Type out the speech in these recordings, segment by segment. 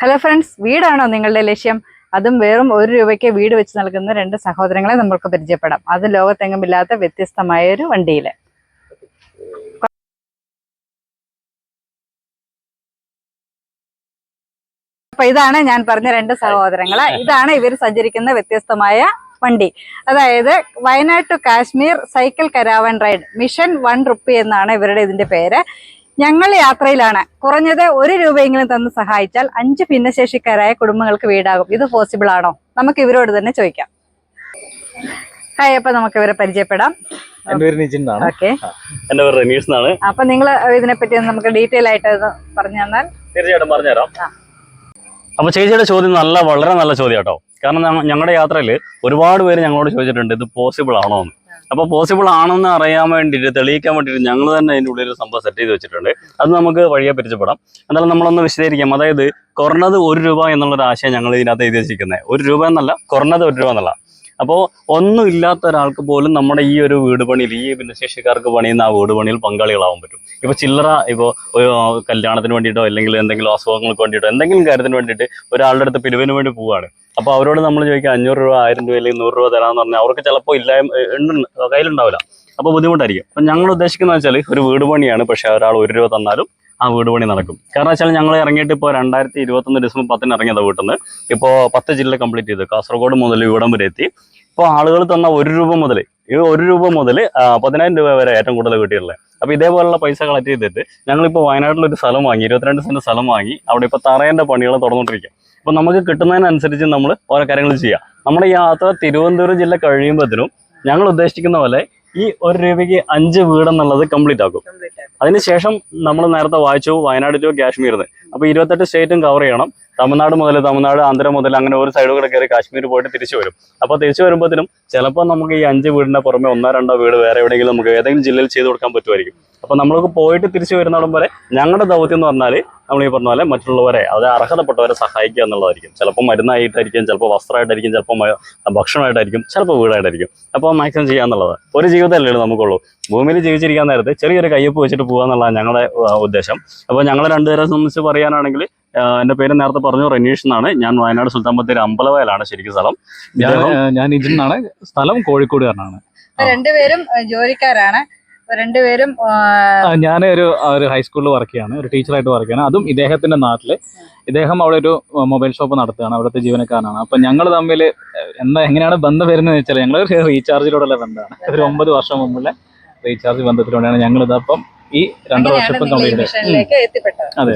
Hello friends, വീടാണോ നിങ്ങളുടെ ലക്ഷ്യം? അതും വെറും 1 രൂപയ്ക്ക് വീട് വെച്ച് നൽകുന്ന 2 സഹോദരങ്ങളെ നമുക്ക് പരിചയപ്പെടാം. അത് ലോകത്തെങ്ങുമില്ലാത്ത വ്യത്യസ്തമായ ഒരു വണ്ടിയിൽ. അപ്പൊ ഇതാണ് ഞാൻ പറഞ്ഞ 2 സഹോദരങ്ങള്. ഇതാണ് ഇവർ സഞ്ചരിക്കുന്ന വ്യത്യസ്തമായ വണ്ടി. അതായത് Wayanad to Kashmir cycle caravan ride mission 1 rupee എന്നാണ് ഇവരുടെ ഇതിന്റെ പേര്. ഞങ്ങൾ യാത്രയിലാണ്. കുറഞ്ഞത് 1 രൂപയെങ്കിലും തന്ന് സഹായിച്ചാൽ 5 ഭിന്നശേഷിക്കാരായ കുടുംബങ്ങൾക്ക് വീടാകും. ഇത് പോസിബിൾ ആണോ? നമുക്ക് ഇവരോട് തന്നെ ചോദിക്കാം. ഹായ്, അപ്പൊ നമുക്ക് ഇവരെ പരിചയപ്പെടാം. എന്റെ പേര് നിജിൻ എന്നാണ്. ഓക്കെ, എന്റെ പേര് റനീഷ് എന്നാണ്. അപ്പൊ നിങ്ങൾ ഇതിനെപ്പറ്റി നമുക്ക് ഡീറ്റെയിൽ ആയിട്ട് പറഞ്ഞു തന്നാൽ. തീർച്ചയായിട്ടും പറഞ്ഞുതരാം. അപ്പൊ ചേച്ചിയുടെ ചോദ്യം വളരെ നല്ല ചോദ്യം കേട്ടോ. കാരണം ഞങ്ങളുടെ യാത്രയിൽ ഒരുപാട് പേര് ഞങ്ങളോട് ചോദിച്ചിട്ടുണ്ട് ഇത് പോസിബിൾ ആണോ എന്ന്. അപ്പൊ പോസിബിൾ ആണെന്ന് അറിയാൻ വേണ്ടിയിട്ട്, തെളിയിക്കാൻ വേണ്ടിയിട്ട് ഞങ്ങൾ തന്നെ അതിൻ്റെ ഉള്ളിൽ ഒരു സംഭവം സെറ്റ് ചെയ്ത് വെച്ചിട്ടുണ്ട്. അത് നമുക്ക് വഴിയെ പരിചയപ്പെടാം. എന്നാലും നമ്മളൊന്ന് വിശദീകരിക്കാം. അതായത് കുറഞ്ഞത് 1 രൂപ എന്നുള്ളൊരു ആശയം ഞങ്ങൾ ഇതിനകത്ത് എഴുതി വെച്ചിരിക്കുന്നത്. 1 രൂപ എന്നല്ല, കുറഞ്ഞത് 1 രൂപ എന്നുള്ള. അപ്പോൾ ഒന്നും ഇല്ലാത്ത ഒരാൾക്ക് പോലും നമ്മുടെ ഈ ഒരു വീട് പണിയിൽ, ഈ ഭിന്നശേഷിക്കാർക്ക് പണിയുന്ന ആ വീട് പണിയിൽ പങ്കാളികളാവാൻ പറ്റും. ഇപ്പോൾ ചില്ലറ, ഇപ്പോൾ ഒരു കല്യാണത്തിന് വേണ്ടിയിട്ടോ അല്ലെങ്കിൽ എന്തെങ്കിലും അസുഖങ്ങൾക്ക് വേണ്ടിയിട്ടോ എന്തെങ്കിലും കാര്യത്തിന് വേണ്ടിയിട്ട് ഒരാളുടെ അടുത്ത് പിരിവിന് വേണ്ടി പോവുകയാണ്. അപ്പോൾ അവരോട് നമ്മൾ ചോദിക്കുക 500 രൂപ, 1000 രൂപ അല്ലെങ്കിൽ 100 രൂപ തരാമെന്ന് പറഞ്ഞാൽ അവർക്ക് ചിലപ്പോൾ കയ്യിലുണ്ടാവില്ല. അപ്പോൾ ബുദ്ധിമുട്ടായിരിക്കും. അപ്പം ഞങ്ങൾ ഉദ്ദേശിക്കുന്നത് വെച്ചാൽ ഒരു വീട് പണിയാണ്, പക്ഷേ ഒരാൾ 1 രൂപ തന്നാലും ആ വീട് പണി നടക്കും. കാരണം വെച്ചാൽ ഞങ്ങൾ ഇറങ്ങിയിട്ട് ഇപ്പോൾ 2021 ഡിസംബർ 10 ഇറങ്ങിയത് വീട്ടിൽ നിന്ന്. ഇപ്പോൾ 10 ജില്ല കംപ്ലീറ്റ് ചെയ്തു. കാസർഗോഡ് മുതൽ ഇവിടം വരെ എത്തി. ഇപ്പോൾ ആളുകൾ തന്ന 1 രൂപ മുതൽ 10,000 രൂപ വരെ ഏറ്റവും കൂടുതൽ കിട്ടിയിട്ടുള്ളത്. അപ്പോൾ ഇതേപോലുള്ള പൈസ കളക്ട് ചെയ്തിട്ട് ഞങ്ങളിപ്പോൾ വയനാട്ടിലൊരു സ്ഥലം വാങ്ങി, 22 സെന്റ് സ്ഥലം വാങ്ങി. അവിടെ ഇപ്പോൾ തറേൻ്റെ പണികൾ തുടർന്നുകൊണ്ടിരിക്കുക. അപ്പോൾ നമുക്ക് കിട്ടുന്നതിനനുസരിച്ച് നമ്മൾ ഓരോ കാര്യങ്ങൾ ചെയ്യാം. നമ്മുടെ യാത്ര തിരുവനന്തപുരം ജില്ല കഴിയുമ്പോഴത്തേനും ഞങ്ങൾ ഉദ്ദേശിക്കുന്ന പോലെ ഈ 1 രൂപയ്ക്ക് 5 വീടെന്നുള്ളത് കംപ്ലീറ്റ് ആക്കും. അതിനുശേഷം നമ്മൾ നേരത്തെ വായിച്ചു വയനാട് ടു കാശ്മീരിന്ന്. അപ്പോൾ 28 സ്റ്റേറ്റും കവർ ചെയ്യണം. തമിഴ്നാട്, ആന്ധ്ര മുതൽ അങ്ങനെ ഒരു സൈഡ് കൂടെ കയറി കാശ്മീർ പോയിട്ട് തിരിച്ചു വരും. അപ്പോൾ തിരിച്ചു വരുമ്പോഴത്തേനും ചിലപ്പോൾ നമുക്ക് ഈ 5 വീടിൻ്റെ പുറമെ 1-2 വീട് വേറെ എവിടെയെങ്കിലും നമുക്ക് ഏതെങ്കിലും ജില്ലയിൽ ചെയ്ത് കൊടുക്കാൻ പറ്റുമായിരിക്കും. അപ്പോൾ നമ്മൾക്ക് പോയിട്ട് തിരിച്ചു വരുന്നിടം വരെ ഞങ്ങളുടെ ദൗത്യം എന്ന് പറഞ്ഞാൽ നമ്മൾ ഈ പറഞ്ഞ പോലെ മറ്റുള്ളവരെ, അത് അർഹതപ്പെട്ടവരെ സഹായിക്കുക എന്നുള്ളതായിരിക്കും. ചിലപ്പോൾ മരുന്നായിട്ടായിരിക്കും, ചിലപ്പോൾ വസ്ത്രമായിട്ടായിരിക്കും, ചിലപ്പോൾ ഭക്ഷണമായിട്ടായിരിക്കും, ചിലപ്പോൾ വീടായിട്ടായിരിക്കും. അപ്പോൾ മാക്സിമം ചെയ്യാന്നുള്ളത്. ഒരു ജീവിതമല്ലേ നമുക്കുള്ളൂ. ഭൂമിയിൽ ജീവിച്ചിരിക്കാൻ നേരത്തെ ചെറിയൊരു കയ്യൊപ്പ് വെച്ചിട്ട് പോകുക എന്നുള്ളതാണ് ഞങ്ങളുടെ ഉദ്ദേശം. അപ്പോൾ ഞങ്ങൾ രണ്ടുപേരെ സംബന്ധിച്ച് പറയാനാണെങ്കിൽ, എൻ്റെ പേര് നേരത്തെ പറഞ്ഞു, റനീഷ് എന്നാണ്. ഞാൻ വയനാട് സുൽത്താൻ ബത്തേരി അമ്പലവയലാണ് ശരിക്കും സ്ഥലം. ഞാൻ നിജിൻ എന്നാണ്. സ്ഥലം കോഴിക്കോടുകാരനാണ്. രണ്ടുപേരും ജോലിക്കാരാണ്. രണ്ടുപേരും ഞാൻ ഒരു ഹൈസ്കൂളിൽ വർക്ക് ചെയ്യാണ്, ഒരു ടീച്ചറായിട്ട് വർക്ക് ചെയ്യാണ്. അതും ഇദ്ദേഹത്തിന്റെ നാട്ടില്. ഇദ്ദേഹം അവിടെ ഒരു മൊബൈൽ ഷോപ്പ് നടത്തുകയാണ്, അവിടുത്തെ ജീവനക്കാരനാണ്. അപ്പൊ ഞങ്ങൾ തമ്മിൽ എങ്ങനെയാണ് ബന്ധം വരുന്നത് വെച്ചാൽ, ഞങ്ങൾ റീചാർജിലൂടെയുള്ള ബന്ധമാണ്. ഒരു 9 വർഷം മുമ്പുള്ള റീചാർജ് ബന്ധത്തിലൂടെയാണ് ഞങ്ങൾ ഇതപ്പം ഈ 2 വർഷം കംപ്ലീറ്റ്. അതെ.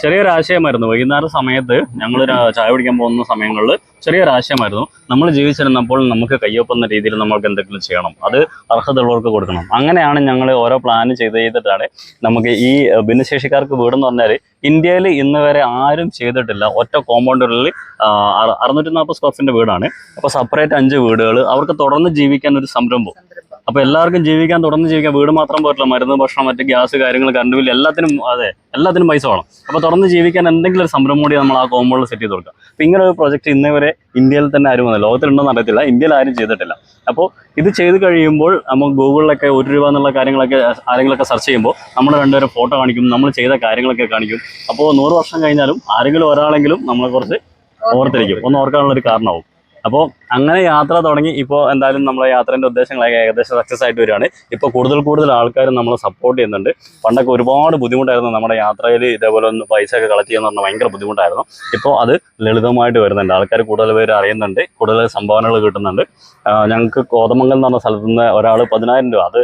ചെറിയൊരു ആശയമായിരുന്നു. വൈകുന്നേരം സമയത്ത് ഞങ്ങൾ ചായ കുടിക്കാൻ പോകുന്ന സമയങ്ങളിൽ ചെറിയൊരു ആശയമായിരുന്നു. നമ്മൾ ജീവിച്ചിരുന്നപ്പോൾ നമുക്ക് കയ്യൊപ്പുന്ന രീതിയിൽ നമ്മൾക്ക് എന്തെങ്കിലും ചെയ്യണം, അത് അർഹതയുള്ളവർക്ക് കൊടുക്കണം. അങ്ങനെയാണ് ഞങ്ങൾ ഓരോ പ്ലാൻ ചെയ്തിട്ടാണ് നമുക്ക് ഈ ഭിന്നശേഷിക്കാർക്ക് വീടെന്ന് പറഞ്ഞാൽ ഇന്ത്യയിൽ ഇന്ന് വരെ ആരും ചെയ്തിട്ടില്ല. ഒറ്റ കോമ്പൗണ്ടറിൽ 640 സ്ക്വയർ ഫീറ്റിന്റെ വീടാണ്. അപ്പോൾ സെപ്പറേറ്റ് 5 വീടുകൾ, അവർക്ക് തുടർന്ന് ജീവിക്കാൻ ഒരു സംരംഭം. അപ്പോൾ എല്ലാവർക്കും തുടർന്ന് ജീവിക്കാൻ വീട് മാത്രം പോരല്ലോ, മരുന്ന്, ഭക്ഷണം, മറ്റ് ഗ്യാസ് കാര്യങ്ങൾ, കറണ്ട് ബില്ല്, എല്ലാത്തിനും പൈസ വേണം. അപ്പോൾ തുടർന്ന് ജീവിക്കാൻ എന്തെങ്കിലും ഒരു സംരംഭം കൂടി നമ്മൾ ആ കോമ്പൗണ്ടിൽ സെറ്റ് ചെയ്ത് കൊടുക്കാം. അപ്പോൾ ഇങ്ങനെ ഒരു പ്രോജക്റ്റ് ഇന്നേ വരെ ഇന്ത്യയിൽ തന്നെ ആരും വന്നില്ല, ലോകത്തിലുണ്ടോന്ന് അറിയത്തില്ല, ഇന്ത്യയിൽ ആരും ചെയ്തിട്ടില്ല. അപ്പോൾ ഇത് ചെയ്ത് കഴിയുമ്പോൾ നമുക്ക് ഗൂഗിളിലൊക്കെ 1 രൂപ എന്നുള്ള കാര്യങ്ങളൊക്കെ ആരെങ്കിലുമൊക്കെ സെർച്ച് ചെയ്യുമ്പോൾ നമ്മൾ രണ്ടുപേരും ഫോട്ടോ കാണിക്കും, നമ്മൾ ചെയ്ത കാര്യങ്ങളൊക്കെ കാണിക്കും. അപ്പോൾ 100 വർഷം കഴിഞ്ഞാലും ആരെങ്കിലും ഒരാളെങ്കിലും നമ്മളെ കുറിച്ച് ഓർത്തിരിക്കും, ഒന്ന് ഓർക്കാനുള്ള ഒരു കാരണമാവും. അപ്പോൾ അങ്ങനെ യാത്ര തുടങ്ങി. ഇപ്പോൾ എന്തായാലും നമ്മളെ യാത്രേൻ്റെ ഉദ്ദേശങ്ങളൊക്കെ ഏകദേശം സക്സസ് ആയിട്ട് വരികയാണ്. ഇപ്പോൾ കൂടുതൽ ആൾക്കാർ നമ്മളെ സപ്പോർട്ട് ചെയ്യുന്നുണ്ട്. പണ്ടൊക്കെ ഒരുപാട് ബുദ്ധിമുട്ടായിരുന്നു നമ്മുടെ യാത്രയിൽ ഇതേപോലെ ഒന്ന് പൈസ ഒക്കെ കളക്ട് ചെയ്യാന്ന് പറഞ്ഞാൽ ഭയങ്കര ബുദ്ധിമുട്ടായിരുന്നു. ഇപ്പോൾ അത് ലളിതമായിട്ട് വരുന്നുണ്ട്. ആൾക്കാർ കൂടുതൽ പേര് അറിയുന്നുണ്ട്, കൂടുതൽ സംഭാവനകൾ കിട്ടുന്നുണ്ട്. ഞങ്ങൾക്ക് കോതമംഗലം എന്ന് പറഞ്ഞ സ്ഥലത്തു നിന്ന് ഒരാൾ 10,000 രൂപ, അത്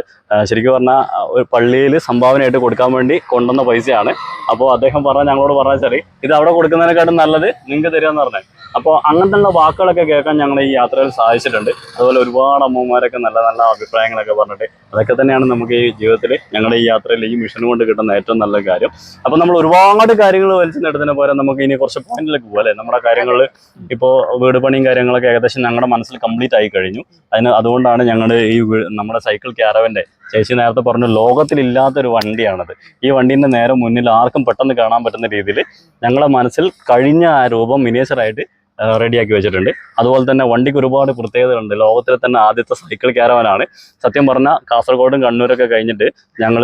ശരിക്കും പറഞ്ഞാൽ ഒരു പള്ളിയിൽ സംഭാവനയായിട്ട് കൊടുക്കാൻ വേണ്ടി കൊണ്ടുവന്ന പൈസയാണ്. അപ്പോൾ അദ്ദേഹം ഞങ്ങളോട് പറഞ്ഞാൽ ഇത് അവിടെ കൊടുക്കുന്നതിനെക്കാട്ടും നല്ലത് നിങ്ങൾക്ക് തരികയെന്ന് പറഞ്ഞത്. അപ്പോൾ അങ്ങനത്തെ വാക്കുകളൊക്കെ കേൾക്കാൻ ഞങ്ങൾ ഈ യാത്രയിൽ സാധിച്ചിട്ടുണ്ട്. അതുപോലെ ഒരുപാട് അമ്മമാരൊക്കെ നല്ല നല്ല അഭിപ്രായങ്ങളൊക്കെ പറഞ്ഞിട്ട്, അതൊക്കെ തന്നെയാണ് നമുക്ക് ഈ ജീവിതത്തിൽ ഞങ്ങളുടെ ഈ യാത്രയിൽ ഈ മിഷൻ കൊണ്ട് കിട്ടുന്ന ഏറ്റവും നല്ല കാര്യം. അപ്പോൾ നമ്മൾ ഒരുപാട് കാര്യങ്ങൾ വലിച്ചു നേടുന്നതിന് പോലെ നമുക്ക് ഇനി കുറച്ച് പോയിന്റിലേക്ക് പോകും അല്ലേ. നമ്മുടെ കാര്യങ്ങളിൽ ഇപ്പോൾ വീട് പണിയും കാര്യങ്ങളൊക്കെ ഏകദേശം ഞങ്ങളുടെ മനസ്സിൽ കംപ്ലീറ്റ് ആയി കഴിഞ്ഞു. അതുകൊണ്ടാണ് ഞങ്ങളുടെ നമ്മുടെ സൈക്കിൾ ക്യാരവൻ്റെ, ചേച്ചി നേരത്തെ പറഞ്ഞു, ലോകത്തിലില്ലാത്തൊരു വണ്ടിയാണത്. ഈ വണ്ടീൻ്റെ നേരെ മുന്നിൽ ആർക്കും പെട്ടെന്ന് കാണാൻ പറ്റുന്ന രീതിയിൽ ഞങ്ങളുടെ മനസ്സിൽ കഴിഞ്ഞ ആ രൂപം മിനിയേച്ചറായിട്ട് റെഡിയാക്കി വെച്ചിട്ടുണ്ട്. അതുപോലെ തന്നെ വണ്ടിക്ക് ഒരുപാട് പ്രത്യേകതകളുണ്ട്. ലോകത്തിലെ തന്നെ ആദ്യത്തെ സൈക്കിൾ ക്യാരവനാണ്. സത്യം പറഞ്ഞാൽ കാസർഗോഡും കണ്ണൂരൊക്കെ കഴിഞ്ഞിട്ട് ഞങ്ങൾ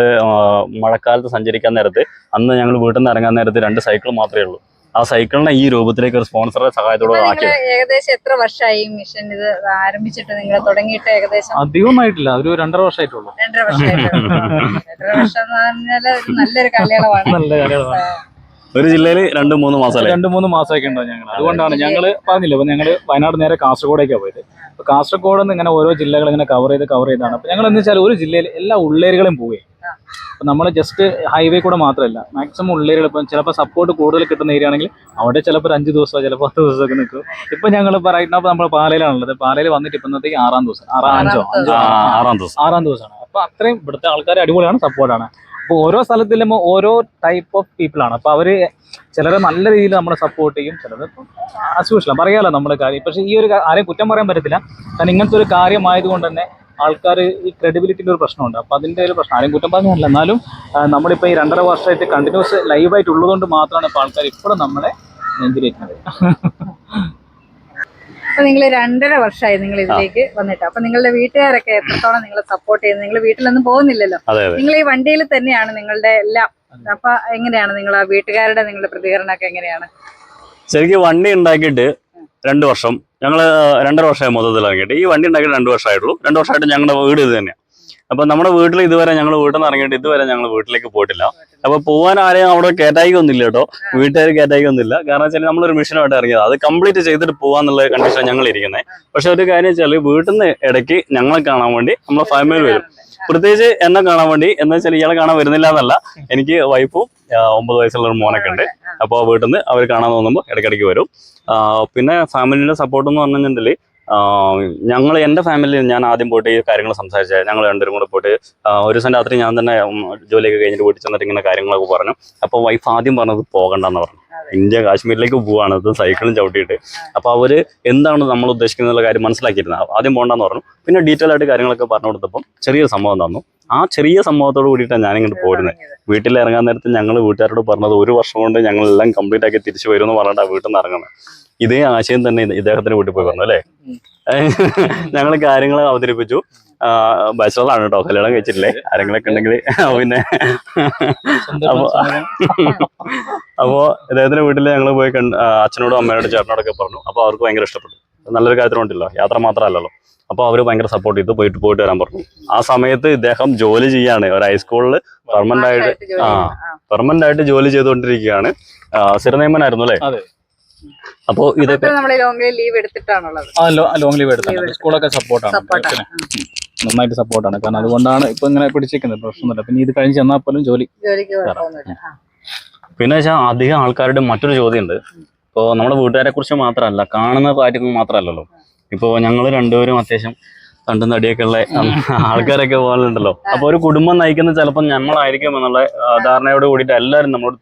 മഴക്കാലത്ത് സഞ്ചരിക്കാൻ നേരത്ത്, അന്ന് ഞങ്ങൾ വീട്ടിൽ നിന്ന് ഇറങ്ങാൻ നേരത്ത് 2 സൈക്കിൾ മാത്രമേ ഉള്ളൂ. ആ സൈക്കിളിനെ ഈ രൂപത്തിലേക്ക് ഒരു സ്പോൺസറുടെ സഹായത്തോടെ ആക്കിയത്. ഏകദേശം എത്ര വർഷമായി ഈ മിഷൻ ഇത് ആരംഭിച്ചിട്ട് നിങ്ങൾ തുടങ്ങിയിട്ട്? ഏകദേശം അധികമായിട്ടില്ല, ഒരു 2.5 വർഷമായിട്ടുള്ളൂ. 2.5 വർഷമായിട്ട്. 2.5 വർഷം എന്ന് പറഞ്ഞാല് നല്ലൊരു കാലയളവാണ്. നല്ല കാര്യമാണ്. ഒരു ജില്ലയിൽ 2-3 മാസം 2-3 മാസമൊക്കെ ഉണ്ടാവും ഞങ്ങൾ. അതുകൊണ്ടാണ് ഞങ്ങൾ പറഞ്ഞില്ല, അപ്പൊ ഞങ്ങൾ വയനാട് നേരെ കാസർഗോഡേക്കാണ് പോയത്. അപ്പൊ കാസർഗോഡ് നിന്ന് ഇങ്ങനെ ഓരോ ജില്ലകൾ ഇങ്ങനെ കവർ ചെയ്താണ്. അപ്പൊ ഞങ്ങൾ എന്ന് വെച്ചാൽ ഒരു ജില്ലയിൽ എല്ലാ ഉള്ളേരികളും പോവുകയും, അപ്പൊ നമ്മൾ ജസ്റ്റ് ഹൈവേ കൂടെ മാത്രമല്ല, മാക്സിമം ഉള്ളേരികൾ. ഇപ്പം ചിലപ്പോൾ സപ്പോർട്ട് കൂടുതൽ കിട്ടുന്ന ഏരിയ ആണെങ്കിൽ അവിടെ ചിലപ്പോൾ 5 ദിവസമോ ചിലപ്പോൾ 10 ദിവസമൊക്കെ നിൽക്കും. ഇപ്പൊ ഞങ്ങൾ പറയുന്നത് നമ്മൾ പാലയിലാണുള്ളത്. പാലയിൽ വന്നിട്ട് ഇപ്പോഴത്തേക്ക് 6ാം ദിവസം, 6ാം ദിവസമാണ്. അപ്പൊ അത്രയും ഇവിടുത്തെ ആൾക്കാർ അടിപൊളിയാണ്, സപ്പോർട്ടാണ്. അപ്പോൾ ഓരോ സ്ഥലത്തിലും ഓരോ ടൈപ്പ് ഓഫ് പീപ്പിളാണ്. അപ്പോൾ അവർ ചിലർ നല്ല രീതിയിൽ നമ്മളെ സപ്പോർട്ട് ചെയ്യും, ചിലത് അസൂഷണം പറയാമല്ലോ നമ്മുടെ കാര്യം. പക്ഷേ ഈ ഒരു ആരെയും കുറ്റം പറയാൻ പറ്റത്തില്ല, കാരണം ഇങ്ങനത്തെ ഒരു കാര്യമായതുകൊണ്ട് തന്നെ ആൾക്കാർ ഈ ക്രെഡിബിലിറ്റിൻ്റെ ഒരു പ്രശ്നമുണ്ട്. അപ്പോൾ അതിൻ്റെ ഒരു പ്രശ്നം ആരെയും കുറ്റം പറഞ്ഞല്ല. എന്നാലും നമ്മളിപ്പോൾ ഈ 2.5 വർഷമായിട്ട് കണ്ടിന്യൂസ് ലൈവായിട്ട് ഉള്ളതുകൊണ്ട് മാത്രമാണ് ഇപ്പോൾ ആൾക്കാർ ഇപ്പോഴും നമ്മളെ നെഞ്ചിലേക്കുന്നത്. അപ്പൊ നിങ്ങൾ 2.5 വർഷമായി നിങ്ങൾ ഇതിലേക്ക് വന്നിട്ട്. അപ്പൊ നിങ്ങളുടെ വീട്ടുകാരൊക്കെ എത്രത്തോളം നിങ്ങളെ സപ്പോർട്ട് ചെയ്യുന്നത്? നിങ്ങൾ വീട്ടിലൊന്നും പോകുന്നില്ലല്ലോ, നിങ്ങൾ ഈ വണ്ടിയിൽ തന്നെയാണ് നിങ്ങളുടെ എല്ലാം. അപ്പൊ എങ്ങനെയാണ് നിങ്ങൾ ആ വീട്ടുകാരുടെ നിങ്ങളുടെ പ്രതികരണമൊക്കെ എങ്ങനെയാണ്? ശരിക്കും വണ്ടി ഉണ്ടാക്കിയിട്ട് 2 വർഷം, ഞങ്ങൾ 2.5 വർഷമായി മൊത്തത്തിൽ ഇറങ്ങിയിട്ട്. ഈ വണ്ടി ഉണ്ടാക്കിയിട്ട് 2 വർഷമായിട്ടുള്ളൂ. 2 വർഷമായിട്ട് ഞങ്ങളുടെ വീട് ഇത് തന്നെയാണ്. അപ്പൊ നമ്മുടെ വീട്ടിൽ ഇതുവരെ ഞങ്ങൾ വീട്ടിൽ നിന്ന് ഇറങ്ങിയിട്ട് ഇതുവരെ ഞങ്ങൾ വീട്ടിലേക്ക് പോയിട്ടില്ല. അപ്പൊ പോകാൻ ആരെയും അവിടെ കയറ്റായിക്കൊന്നുമില്ല കേട്ടോ, വീട്ടുകാർ കയറ്റായിക്കൊന്നുമില്ല. കാരണം വെച്ചാൽ നമ്മളൊരു മിഷനുമായിട്ട് ഇറങ്ങിയത്, അത് കംപ്ലീറ്റ് ചെയ്തിട്ട് പോകാന്നുള്ള കണ്ടീഷൻ ഞങ്ങൾ ഇരിക്കുന്നത്. പക്ഷെ ഒരു കാര്യം വെച്ചാൽ വീട്ടിൽ നിന്ന് ഇടയ്ക്ക് ഞങ്ങളെ കാണാൻ വേണ്ടി നമ്മളെ ഫാമിലി വരും. പ്രത്യേകിച്ച് എന്നെ കാണാൻ വേണ്ടി. എന്ന് വെച്ചാൽ ഇയാളെ കാണാൻ വരുന്നില്ല എന്നല്ല, എനിക്ക് വൈഫും 9 വയസ്സുള്ള ഒരു മോനൊക്കെ ഉണ്ട്. അപ്പോൾ വീട്ടിൽ നിന്ന് അവർ കാണാൻ തോന്നുമ്പോൾ ഇടയ്ക്കിടയ്ക്ക് വരും. പിന്നെ ഫാമിലിയുടെ സപ്പോർട്ട് എന്ന് പറഞ്ഞിട്ടുണ്ടെങ്കിൽ ഞങ്ങൾ എൻ്റെ ഫാമിലിയിൽ ഞാൻ ആദ്യം പോയിട്ട് ഈ കാര്യങ്ങൾ സംസാരിച്ചത്. ഞങ്ങൾ രണ്ടുപേരും കൂടെ പോയിട്ട് ഒരു ദിവസം രാത്രി ഞാൻ തന്നെ ജോലിയൊക്കെ കഴിഞ്ഞിട്ട് വീട്ടിൽ ചെന്നിട്ട് ഇങ്ങനെ കാര്യങ്ങളൊക്കെ പറഞ്ഞു. അപ്പോൾ വൈഫ് ആദ്യം പറഞ്ഞത് പോകണ്ടെന്ന് പറഞ്ഞു. ഇന്ത്യ കാശ്മീരിലേക്ക് പോവാണ്, അത് സൈക്കിളും ചവിട്ടിയിട്ട്. അപ്പോൾ അവർ എന്താണ് നമ്മൾ ഉദ്ദേശിക്കുന്ന കാര്യം മനസ്സിലാക്കിയിരുന്നത്. ആദ്യം പോകണ്ടെന്ന് പറഞ്ഞു. പിന്നെ ഡീറ്റെയിൽ ആയിട്ട് കാര്യങ്ങളൊക്കെ പറഞ്ഞു കൊടുത്തപ്പം ചെറിയൊരു സംഭവം തന്നു. ആ ചെറിയ സംഭവത്തോട് കൂടിയിട്ടാണ് ഞാനിങ്ങോട്ട് പോരുന്നത്. വീട്ടിൽ ഇറങ്ങാൻ നേരത്ത് ഞങ്ങൾ വീട്ടുകാരോട് പറഞ്ഞത് 1 വർഷം കൊണ്ട് ഞങ്ങളെല്ലാം കംപ്ലീറ്റ് ആക്കി തിരിച്ചു വരുമെന്ന് പറഞ്ഞിട്ടാണ് വീട്ടിൽ നിന്ന് ഇറങ്ങുന്നത്. ഇതേ ആശയം തന്നെ ഇദ്ദേഹത്തിന്റെ വീട്ടിൽ പോയി പറഞ്ഞു അല്ലേ. ഞങ്ങൾ കാര്യങ്ങൾ അവതരിപ്പിച്ചു. ബാച്ചിലറാണ് കേട്ടോ, കല്യാണം കഴിച്ചിട്ടില്ലേ, ആരെങ്കിലൊക്കെ ഉണ്ടെങ്കിൽ. പിന്നെ അപ്പോ ഇദ്ദേഹത്തിന്റെ വീട്ടിൽ ഞങ്ങൾ പോയി അച്ഛനോടും അമ്മയോടും ചേട്ടനോടൊക്കെ പറഞ്ഞു. അപ്പോൾ അവർക്ക് ഭയങ്കര ഇഷ്ടപ്പെട്ടു. നല്ലൊരു കാര്യത്തിനുണ്ടല്ലോ, യാത്ര മാത്രമല്ലല്ലോ. അപ്പോൾ അവർ ഭയങ്കര സപ്പോർട്ട് ചെയ്തു, പോയിട്ട് വരാൻ പറഞ്ഞു. ആ സമയത്ത് ഇദ്ദേഹം ജോലി ചെയ്യാണ്, ഒരു ഹൈസ്കൂളിൽ പെർമനന്റ് ആയിട്ട് ജോലി ചെയ്തുകൊണ്ടിരിക്കുകയാണ്. സ്ഥിരനിയമനായിരുന്നു അല്ലേ. അപ്പോ ഇതൊക്കെ ലോങ് ലീവ് എടുത്തിട്ടാണുള്ളത്. ലോങ് ലീവ് എടുത്താണ്. സ്കൂളൊക്കെ സപ്പോർട്ടാണ്, നന്നായിട്ട് സപ്പോർട്ടാണ്. കാരണം അതുകൊണ്ടാണ് ഇപ്പൊ ഇങ്ങനെ പിടിച്ചിരിക്കുന്നത്. പ്രശ്നമൊന്നുമില്ല. പിന്നെ ഇത് കഴിഞ്ഞ് ചെന്നാൽ പോലും ജോലിക്ക് പിന്നെ വെച്ചാൽ അധികം ആൾക്കാരുടെ മറ്റൊരു ചോദ്യമുണ്ട്. ഇപ്പോൾ നമ്മുടെ വീട്ടുകാരെ കുറിച്ച് മാത്രമല്ല, കാണുന്ന കാര്യങ്ങൾ മാത്രമല്ലല്ലോ. ഇപ്പോൾ ഞങ്ങൾ രണ്ടുപേരും അത്യാവശ്യം കണ്ടും തടിയൊക്കെ ഉള്ള ആൾക്കാരൊക്കെ പോകാനുണ്ടല്ലോ. അപ്പോൾ ഒരു കുടുംബം നയിക്കുന്നത് ചിലപ്പോൾ നമ്മളായിരിക്കും എന്നുള്ള ധാരണയോട് കൂടിയിട്ട് എല്ലാവരും നമ്മളോട്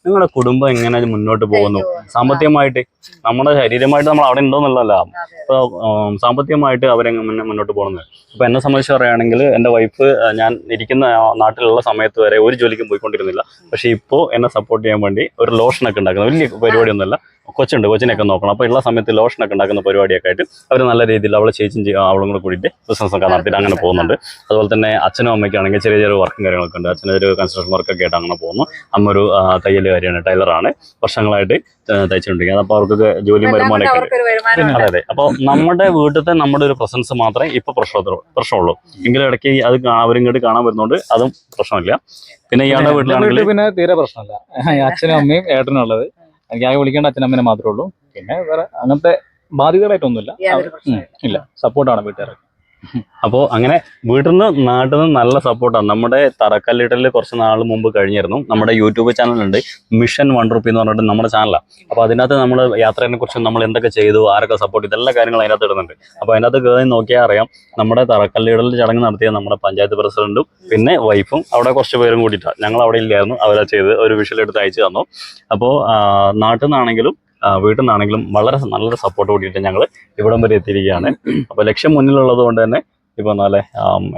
നിങ്ങളുടെ കുടുംബം എങ്ങനെ മുന്നോട്ട് പോകുന്നു, സാമ്പത്തികമായിട്ട്, നമ്മുടെ ശരീരമായിട്ട് നമ്മൾ അവിടെ ഉണ്ടോന്നുള്ളതല്ല, ഇപ്പോൾ സാമ്പത്തികമായിട്ട് അവരെങ്ങനെ മുന്നോട്ട് പോകുന്നത്. ഇപ്പോൾ എന്നെ സംബന്ധിച്ച് പറയുകയാണെങ്കിൽ എൻ്റെ വൈഫ് ഞാൻ ഇരിക്കുന്ന നാട്ടിലുള്ള സമയത്ത് വരെ ഒരു ജോലിക്കും പോയിക്കൊണ്ടിരുന്നില്ല. പക്ഷേ ഇപ്പോൾ എന്നെ സപ്പോർട്ട് ചെയ്യാൻ വേണ്ടി ഒരു ലോഷനൊക്കെ ഉണ്ടാക്കുന്നത്, വലിയ പരിപാടിയൊന്നുമല്ല, കൊച്ചിനെയൊക്കെ നോക്കണം. അപ്പോൾ ഉള്ള സമയത്ത് ലോഷനൊക്കെ ഉണ്ടാക്കുന്ന പരിപാടിയൊക്കെ ആയിട്ട് അവർ നല്ല രീതിയിൽ അവളെ ചേച്ചിയും അവളും കൂടെ കൂടിയിട്ട് ബിസിനസ്സൊക്കെ നടത്തിയിട്ട് അങ്ങനെ പോകുന്നുണ്ട്. അതുപോലെ തന്നെ അച്ഛനും അമ്മയ്ക്കാണെങ്കിൽ ചെറിയ ചെറിയ വർക്കും കാര്യങ്ങളൊക്കെ ഉണ്ട്. അച്ഛനൊരു കൺസ്ട്രക്ഷൻ വർക്കൊക്കെ ആയിട്ട് അങ്ങനെ പോകുന്നു. അമ്മ ഒരു തയ്യലുകാരിയാണ്, ടൈലറാണ്, വർഷങ്ങളായിട്ട് തയ്ച്ചുകൊണ്ടിരിക്കുന്നത്. അപ്പോൾ അവർക്കൊക്കെ ജോലിയും വരുമാനമൊക്കെ ഉണ്ട്. അതെ. അപ്പോൾ നമ്മുടെ വീട്ടിലത്തെ നമ്മുടെ ഒരു പ്രസൻസ് മാത്രമേ ഇപ്പോൾ പ്രശ്നമുള്ളൂ. എങ്കിലും ഇടയ്ക്ക് അത് അവരിങ്ങോട്ട് കാണാൻ വരുന്നതുകൊണ്ട് അതും പ്രശ്നമില്ല. പിന്നെ ഇയാളുടെ വീട്ടിലാണെങ്കിൽ പിന്നെ തീരെ പ്രശ്നമില്ല. അച്ഛനും അമ്മയും ഏട്ടനും ഉള്ളത്. എനിക്ക് ആകെ വിളിക്കേണ്ട അച്ഛനമ്മേനെ മാത്രമേ ഉള്ളൂ. പിന്നെ വേറെ അങ്ങനത്തെ ബാധ്യതകളായിട്ടൊന്നുമില്ല. ഇല്ല, സപ്പോർട്ടാണ് വീട്ടുകാരൊക്കെ. അപ്പോൾ അങ്ങനെ വീട്ടിൽ നിന്ന് നാട്ടിൽ നിന്ന് നല്ല സപ്പോർട്ടാണ്. നമ്മുടെ തറക്കല്ലിടലിൽ കുറച്ച് നാൾ മുമ്പ് കഴിഞ്ഞിരുന്നു. നമ്മുടെ യൂട്യൂബ് ചാനലുണ്ട്, മിഷൻ 1 റുപ്പി എന്ന് പറഞ്ഞിട്ട് നമ്മുടെ ചാനലാണ്. അപ്പോൾ അതിനകത്ത് നമ്മൾ യാത്രയെ കുറിച്ച് നമ്മൾ എന്തൊക്കെ ചെയ്തു, ആരൊക്കെ സപ്പോർട്ട് ചെയ്തു, എല്ലാ കാര്യങ്ങളും അതിനകത്ത് ഇടുന്നുണ്ട്. അപ്പോൾ അതിനകത്ത് കയറി നോക്കിയാൽ അറിയാം, നമ്മുടെ തറക്കല്ലിടൽ ചടങ്ങ് നടത്തിയ നമ്മുടെ പഞ്ചായത്ത് പ്രസിഡന്റും പിന്നെ വൈഫും അവിടെ കുറച്ച് പേരും കൂടിയിട്ടാണ്. ഞങ്ങൾ അവിടെ ഇല്ലായിരുന്നു, അവരെ ചെയ്ത് ഒരു വിഷ്വലെടുത്ത് അയച്ചു തന്നു. അപ്പോൾ നാട്ടിൽ നിന്നാണെങ്കിലും വീട്ടിൽ നിന്നാണെങ്കിലും വളരെ നല്ലൊരു സപ്പോർട്ട് കൂടിയിട്ട് ഞങ്ങൾ ഇവിടം വരെ എത്തിയിരിക്കുകയാണ്. അപ്പോൾ ലക്ഷ്യം മുന്നിലുള്ളത് കൊണ്ട് തന്നെ ഇപ്പം നല്ല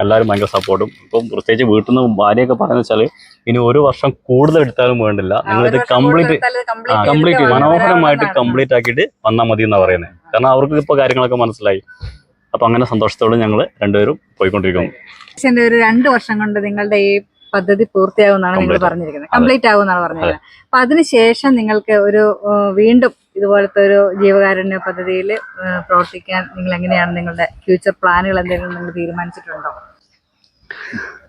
എല്ലാവരും ഭയങ്കര സപ്പോർട്ടും. ഇപ്പം പ്രത്യേകിച്ച് വീട്ടിൽ നിന്ന് ഭാര്യയൊക്കെ പറയുന്നത് വെച്ചാൽ ഇനി 1 വർഷം കൂടുതൽ എടുത്താലും വേണ്ടില്ല, നിങ്ങളിത് കംപ്ലീറ്റ് മനോഹരമായിട്ട് കംപ്ലീറ്റ് ആക്കിയിട്ട് വന്നാൽ മതി എന്നാണ് പറയുന്നത്. കാരണം അവർക്ക് ഇപ്പോൾ കാര്യങ്ങളൊക്കെ മനസ്സിലായി. അപ്പം അങ്ങനെ സന്തോഷത്തോടെ ഞങ്ങൾ രണ്ടുപേരും പോയിക്കൊണ്ടിരിക്കുന്നു. ഒരു 2 വർഷം കൊണ്ട് നിങ്ങളുടെ ഈ പദ്ധതി പൂർത്തിയാകുമെന്നാണ് നിങ്ങൾ പറഞ്ഞിരിക്കുന്നത്, കംപ്ലീറ്റ് ആകുമെന്നാണ് പറഞ്ഞിരിക്കുന്നത്. അപ്പൊ അതിനുശേഷം നിങ്ങൾക്ക് ഒരു വീണ്ടും ഇതുപോലത്തെ ഒരു ജീവകാരുണ്യ പദ്ധതിയിൽ പ്രവർത്തിക്കാൻ നിങ്ങൾ എങ്ങനെയാണ് നിങ്ങളുടെ ഫ്യൂച്ചർ പ്ലാനുകൾ എന്തെങ്കിലും നിങ്ങൾ തീരുമാനിച്ചിട്ടുണ്ടോ?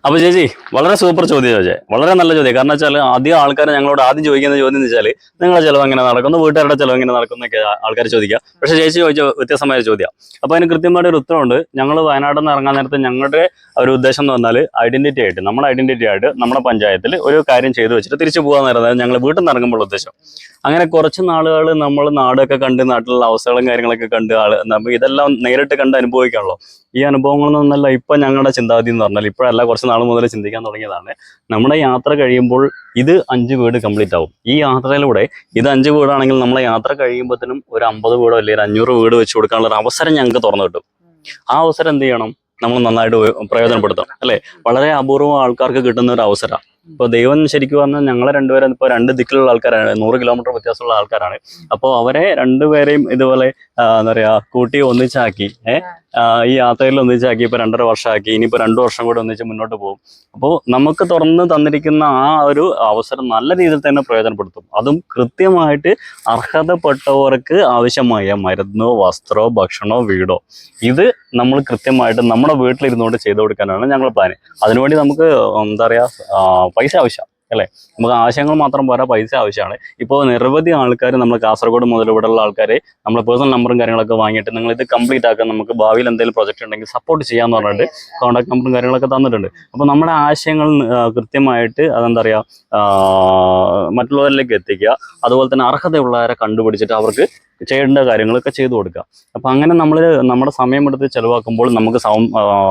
അപ്പൊ ചേച്ചി വളരെ സൂപ്പർ ചോദ്യം ചോദിച്ചേ, വളരെ നല്ല ചോദ്യം. കാരണം വെച്ചാൽ അധികം ആൾക്കാർ ഞങ്ങളോട് ആദ്യം ചോദിക്കുന്ന ചോദ്യം എന്ന് വെച്ചാൽ നിങ്ങളുടെ ചിലവ് എങ്ങനെ നടക്കുന്നു, വീട്ടുകാരുടെ ചിലവ് എങ്ങനെ നടക്കുന്നൊക്കെ ആൾക്കാർ ചോദിക്കുക. പക്ഷെ ചേച്ചി ചോദിച്ച വ്യത്യസ്തമായ ചോദ്യം. അപ്പൊ അതിന് കൃത്യമായിട്ട് ഒരു ഉത്തരവുണ്ട്. ഞങ്ങൾ വയനാട്ടിൽ നിന്ന് ഇറങ്ങാൻ നേരത്തെ ഞങ്ങളുടെ ഒരു ഉദ്ദേശം എന്ന് പറഞ്ഞാൽ ഐഡന്റിറ്റി ആയിട്ട് നമ്മുടെ പഞ്ചായത്തിൽ ഒരു കാര്യം ചെയ്തു വെച്ചിട്ട് തിരിച്ചു പോകാൻ ഞങ്ങൾ വീട്ടിൽ നിന്ന് ഇറങ്ങുമ്പോൾ ഉദ്ദേശം. അങ്ങനെ കുറച്ച് നാളുകൾ നമ്മൾ നാടൊക്കെ കണ്ട് നാട്ടിലുള്ള അവസ്ഥകളും കാര്യങ്ങളൊക്കെ കണ്ട് നമുക്ക് ഇതെല്ലാം നേരിട്ട് കണ്ട് അനുഭവിക്കാണല്ലോ. ഈ അനുഭവങ്ങളൊന്നല്ല ഇപ്പൊ ഞങ്ങളുടെ ചിന്താഗതി എന്ന് പറഞ്ഞാൽ, ഇപ്പോഴല്ല കുറച്ച് നാൾ മുതൽ ചിന്തിക്കാൻ തുടങ്ങിയതാണ്. നമ്മുടെ യാത്ര കഴിയുമ്പോൾ ഇത് 5 വീട് കംപ്ലീറ്റ് ആവും. ഈ യാത്രയിലൂടെ ഇത് 5 വീടാണെങ്കിൽ നമ്മളെ യാത്ര കഴിയുമ്പോഴത്തേനും ഒരു 50 വീടോ അല്ലെങ്കിൽ 500 വീട് വെച്ച് കൊടുക്കാനുള്ള ഒരു അവസരം ഞങ്ങൾക്ക് തുറന്നു കിട്ടും. ആ അവസരം എന്ത് ചെയ്യണം? നമ്മൾ നന്നായിട്ട് പ്രയോജനപ്പെടുത്തണം അല്ലെ. വളരെ അപൂർവം ആൾക്കാർക്ക് കിട്ടുന്ന ഒരു അവസരം. ഇപ്പൊ ദൈവം ശരിക്കും പറഞ്ഞാൽ ഞങ്ങളെ രണ്ടുപേരും ഇപ്പൊ 2 ദിക്കിലുള്ള ആൾക്കാരാണ്, 100 കിലോമീറ്റർ വ്യത്യാസമുള്ള ആൾക്കാരാണ്. അപ്പോൾ അവരെ രണ്ടുപേരെയും ഇതുപോലെ എന്താ പറയാ കൂട്ടി ഒന്നിച്ചാക്കി ഈ യാത്രയിൽ ഒന്നിച്ചാക്കി ഇപ്പൊ 2.5 വർഷമാക്കി. ഇനിയിപ്പോ 2 വർഷം കൂടെ ഒന്നിച്ച് മുന്നോട്ട് പോകും. അപ്പോൾ നമുക്ക് തുറന്ന് തന്നിരിക്കുന്ന ആ ഒരു അവസരം നല്ല രീതിയിൽ തന്നെ പ്രയോജനപ്പെടുത്തും. അതും കൃത്യമായിട്ട് അർഹതപ്പെട്ടവർക്ക് ആവശ്യമായ മരുന്നോ വസ്ത്രമോ ഭക്ഷണമോ വീടോ ഇത് നമ്മൾ കൃത്യമായിട്ട് നമ്മുടെ വീട്ടിലിരുന്നുകൊണ്ട് ചെയ്തു കൊടുക്കാനാണ് ഞങ്ങൾ പ്ലാന്. അതിനുവേണ്ടി നമുക്ക് എന്താ പറയാ പൈസ ആവശ്യം അല്ലേ. നമുക്ക് ആശയങ്ങൾ മാത്രം പോരാ, പൈസ ആവശ്യമാണ്. ഇപ്പോൾ നിരവധി ആൾക്കാർ നമ്മൾ കാസർഗോഡ് മുതൽ ഇവിടെയുള്ള ആൾക്കാർ നമ്മളെ പേഴ്സണൽ നമ്പറും കാര്യങ്ങളൊക്കെ വാങ്ങിയിട്ട് നിങ്ങൾ ഇത് കംപ്ലീറ്റ് ആക്കാൻ നമുക്ക് ഭാവിയിൽ എന്തെങ്കിലും പ്രൊജക്ട് ഉണ്ടെങ്കിൽ സപ്പോർട്ട് ചെയ്യാന്ന് പറഞ്ഞിട്ട് കോൺടാക്ട് നമ്പറും കാര്യങ്ങളൊക്കെ തന്നിട്ടുണ്ട്. അപ്പോൾ നമ്മുടെ ആശയങ്ങൾ കൃത്യമായിട്ട് അതെന്താ പറയുക മറ്റുള്ളവരിലേക്ക് എത്തിക്കുക. അതുപോലെ തന്നെ അർഹതയുള്ളവരെ കണ്ടുപിടിച്ചിട്ട് അവർക്ക് ചെയ്യേണ്ട കാര്യങ്ങളൊക്കെ ചെയ്തു കൊടുക്കുക. അപ്പം അങ്ങനെ നമ്മൾ നമ്മുടെ സമയമെടുത്ത് ചിലവാക്കുമ്പോൾ നമുക്ക്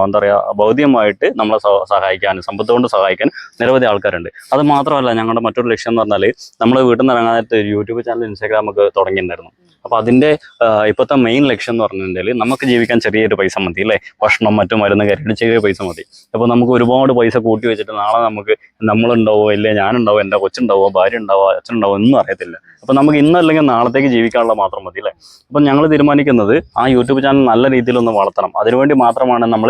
എന്താ പറയുക ഭൗതികമായിട്ട് നമ്മളെ സഹായിക്കാൻ, സമ്പത്ത് കൊണ്ട് സഹായിക്കാൻ നിരവധി ആൾക്കാരുണ്ട്. അത് മാത്രമല്ല ഞങ്ങളുടെ മറ്റൊരു ലക്ഷ്യം എന്ന് പറഞ്ഞാൽ നമ്മൾ വീട്ടിൽ നിന്ന് ഇറങ്ങാനായിട്ട് യൂട്യൂബ് ചാനൽ ഇൻസ്റ്റാഗ്രാം ഒക്കെ തുടങ്ങിയിട്ടുണ്ടായിരുന്നു. അപ്പോൾ അതിൻ്റെ ഇപ്പോഴത്തെ മെയിൻ ലക്ഷ്യം എന്ന് പറഞ്ഞിട്ടുണ്ടെങ്കിൽ നമുക്ക് ജീവിക്കാൻ ചെറിയൊരു പൈസ മതി അല്ലേ. ഭക്ഷണം മറ്റു മരുന്ന് കാര്യമായിട്ട് ചെറിയ പൈസ മതി. അപ്പോൾ നമുക്ക് ഒരുപാട് പൈസ കൂട്ടി വെച്ചിട്ട് നാളെ നമുക്ക് നമ്മളുണ്ടാവോ ഇല്ലേ, ഞാനുണ്ടാവോ, എൻ്റെ കൊച്ചുണ്ടാവോ, ഭാര്യ ഉണ്ടാവോ, അച്ഛനുണ്ടാവോ ഒന്നും അറിയത്തില്ല. അപ്പോൾ നമുക്ക് ഇന്നല്ലെങ്കിൽ നാളത്തേക്ക് ജീവിക്കാനുള്ള മാത്രം മതി അല്ലേ. അപ്പം ഞങ്ങൾ തീരുമാനിക്കുന്നത് ആ യൂട്യൂബ് ചാനൽ നല്ല രീതിയിലൊന്ന് വളർത്തണം. അതിനുവേണ്ടി മാത്രമാണ് നമ്മൾ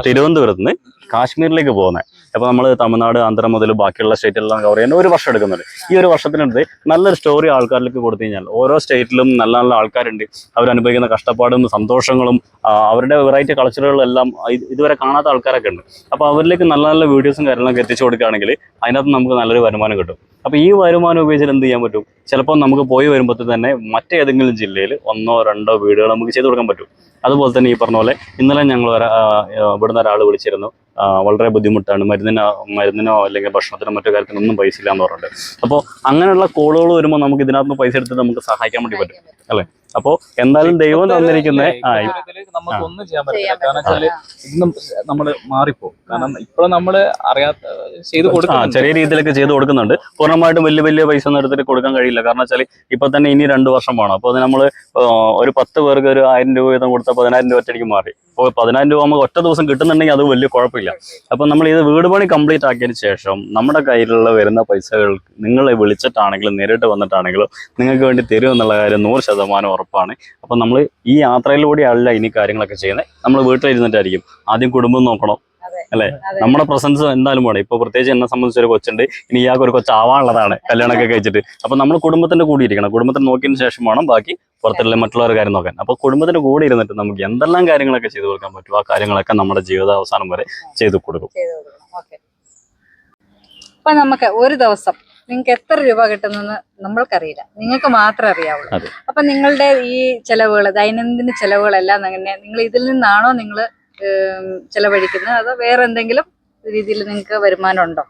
തിരുവനന്തപുരത്ത് നിന്ന് കാശ്മീരിലേക്ക് പോകുന്നത്. അപ്പോൾ നമ്മൾ തമിഴ്നാട്, ആന്ധ്ര മുതൽ ബാക്കിയുള്ള സ്റ്റേറ്റിലെല്ലാം കവർ ചെയ്യാൻ 1 വർഷം എടുക്കുന്നുണ്ട്. ഈ 1 വർഷത്തിനടുത്ത് നല്ലൊരു സ്റ്റോറി ആൾക്കാരിലേക്ക് കൊടുത്തു കഴിഞ്ഞാൽ ഓരോ സ്റ്റേറ്റിലും നല്ല നല്ല ആൾക്കാരുണ്ട്. അവരനുഭവിക്കുന്ന കഷ്ടപ്പാടും സന്തോഷങ്ങളും അവരുടെ വെറൈറ്റി കൾച്ചറുകളും എല്ലാം ഇതുവരെ കാണാത്ത ആൾക്കാരൊക്കെ ഉണ്ട്. അപ്പോൾ അവരിലേക്ക് നല്ല നല്ല വീഡിയോസും കാര്യങ്ങളൊക്കെ എത്തിച്ചു കൊടുക്കുകയാണെങ്കിൽ അതിനകത്ത് നമുക്ക് നല്ലൊരു വരുമാനം കിട്ടും. അപ്പോൾ ഈ വരുമാനം ഉപയോഗിച്ചിട്ട് എന്ത് ചെയ്യാൻ പറ്റും? ചിലപ്പോൾ നമുക്ക് പോയി വരുമ്പോൾ തന്നെ മറ്റേതെങ്കിലും ജില്ലയിൽ 1 or 2 വീടുകൾ നമുക്ക് ചെയ്തു കൊടുക്കാൻ പറ്റും. അതുപോലെ തന്നെ ഈ പറഞ്ഞ പോലെ ഇന്നലെ ഞങ്ങൾ ഇവിടുന്ന് ഒരാൾ വിളിച്ചിരുന്നു. വളരെ ബുദ്ധിമുട്ടാണ്, മരുന്നിനോ അല്ലെങ്കിൽ ഭക്ഷണത്തിനോ മറ്റു കാര്യത്തിനോ ഒന്നും പൈസ ഇല്ല എന്ന് പറഞ്ഞിട്ട്. അപ്പോൾ അങ്ങനെയുള്ള കോളുകൾ വരുമ്പോൾ നമുക്ക് ഇതിനകത്ത് പൈസ എടുത്തിട്ട് നമുക്ക് സഹായിക്കാൻ വേണ്ടി പറ്റും അല്ലേ. അപ്പോൾ എന്തായാലും ദൈവം തന്നിരിക്കുന്ന നമുക്ക് ഒന്നും ചെയ്യാൻ പറ്റില്ല. കാരണം വെച്ചാല് ഇന്നും നമ്മൾ മാറിപ്പോ. കാരണം ഇപ്പോഴും നമ്മള് അറിയാത്ത ചെയ്ത് കൊടുക്കാം, ചെറിയ രീതിയിലൊക്കെ ചെയ്ത് കൊടുക്കുന്നുണ്ട്. പൂർണ്ണമായിട്ടും വലിയ പൈസ ഒന്നും എടുത്തിട്ട് കൊടുക്കാൻ കഴിയില്ല. കാരണം വെച്ചാൽ ഇപ്പൊ തന്നെ ഇനി 2 വർഷം വേണം. അപ്പോൾ അത് നമ്മൾ ഒരു 10 പേർക്ക് ഒരു 1000 രൂപ വീതം കൊടുത്താൽ 10,000 രൂപ ഒറ്റയ്ക്ക് മാറി. അപ്പോൾ 10,000 രൂപ നമുക്ക് ഒറ്റ ദിവസം കിട്ടുന്നുണ്ടെങ്കിൽ അത് വലിയ കുഴപ്പമില്ല. അപ്പോൾ നമ്മൾ ഇത് വീട് പണി കംപ്ലീറ്റ് ആക്കിയതിന് ശേഷം നമ്മുടെ കയ്യിലുള്ള വരുന്ന പൈസകൾ നിങ്ങളെ വിളിച്ചിട്ടാണെങ്കിലും നേരിട്ട് വന്നിട്ടാണെങ്കിലും നിങ്ങൾക്ക് വേണ്ടി തരും എന്നുള്ള കാര്യം 100% ഉറപ്പാണ്. അപ്പം നമ്മൾ ഈ യാത്രയിലൂടെ അല്ല ഇനി കാര്യങ്ങളൊക്കെ ചെയ്യുന്നത്. നമ്മൾ വീട്ടിലിരുന്നിട്ടായിരിക്കും. ആദ്യം കുടുംബം നോക്കണം അല്ലെ. നമ്മുടെ പ്രസൻസ് എന്തായാലും വേണം. ഇപ്പൊ പ്രത്യേകിച്ച് എന്നെ സംബന്ധിച്ച് ഒരു കൊച്ചുണ്ട്. ഇനി ഇയാൾക്ക് ഒരു കൊച്ചാവാനുള്ളതാണ് കല്യാണമൊക്കെ കഴിച്ചിട്ട്. അപ്പൊ നമ്മൾ കുടുംബത്തിന്റെ കൂടെ ഇരിക്കണം. കുടുംബത്തിന് നോക്കിയതിന് ശേഷം വേണം ബാക്കി പുറത്തുള്ള മറ്റുള്ളവരുടെ കാര്യം നോക്കാൻ. അപ്പൊ കുടുംബത്തിന്റെ കൂടെ ഇരുന്നിട്ട് നമുക്ക് എന്തെല്ലാം കാര്യങ്ങളൊക്കെ ചെയ്തു കൊടുക്കാൻ പറ്റും ആ കാര്യങ്ങളൊക്കെ നമ്മുടെ ജീവിതാവസാനം വരെ ചെയ്തു കൊടുക്കും. അപ്പൊ നമുക്ക് ഒരു ദിവസം നിങ്ങൾക്ക് എത്ര രൂപ കിട്ടുന്നെന്ന് നമ്മൾക്കറിയില്ല, നിങ്ങൾക്ക് മാത്രമേ അറിയാവുള്ളൂ. അപ്പൊ നിങ്ങളുടെ ഈ ചെലവുകൾ, ദൈനംദിന ചെലവുകളെല്ലാം അങ്ങനെ നിങ്ങൾ ഇതിൽ നിന്നാണോ നിങ്ങൾ ചെലവഴിക്കുന്നത്, അതോ വേറെ എന്തെങ്കിലും രീതിയിൽ നിങ്ങൾക്ക് വരുമാനം ഉണ്ടോ?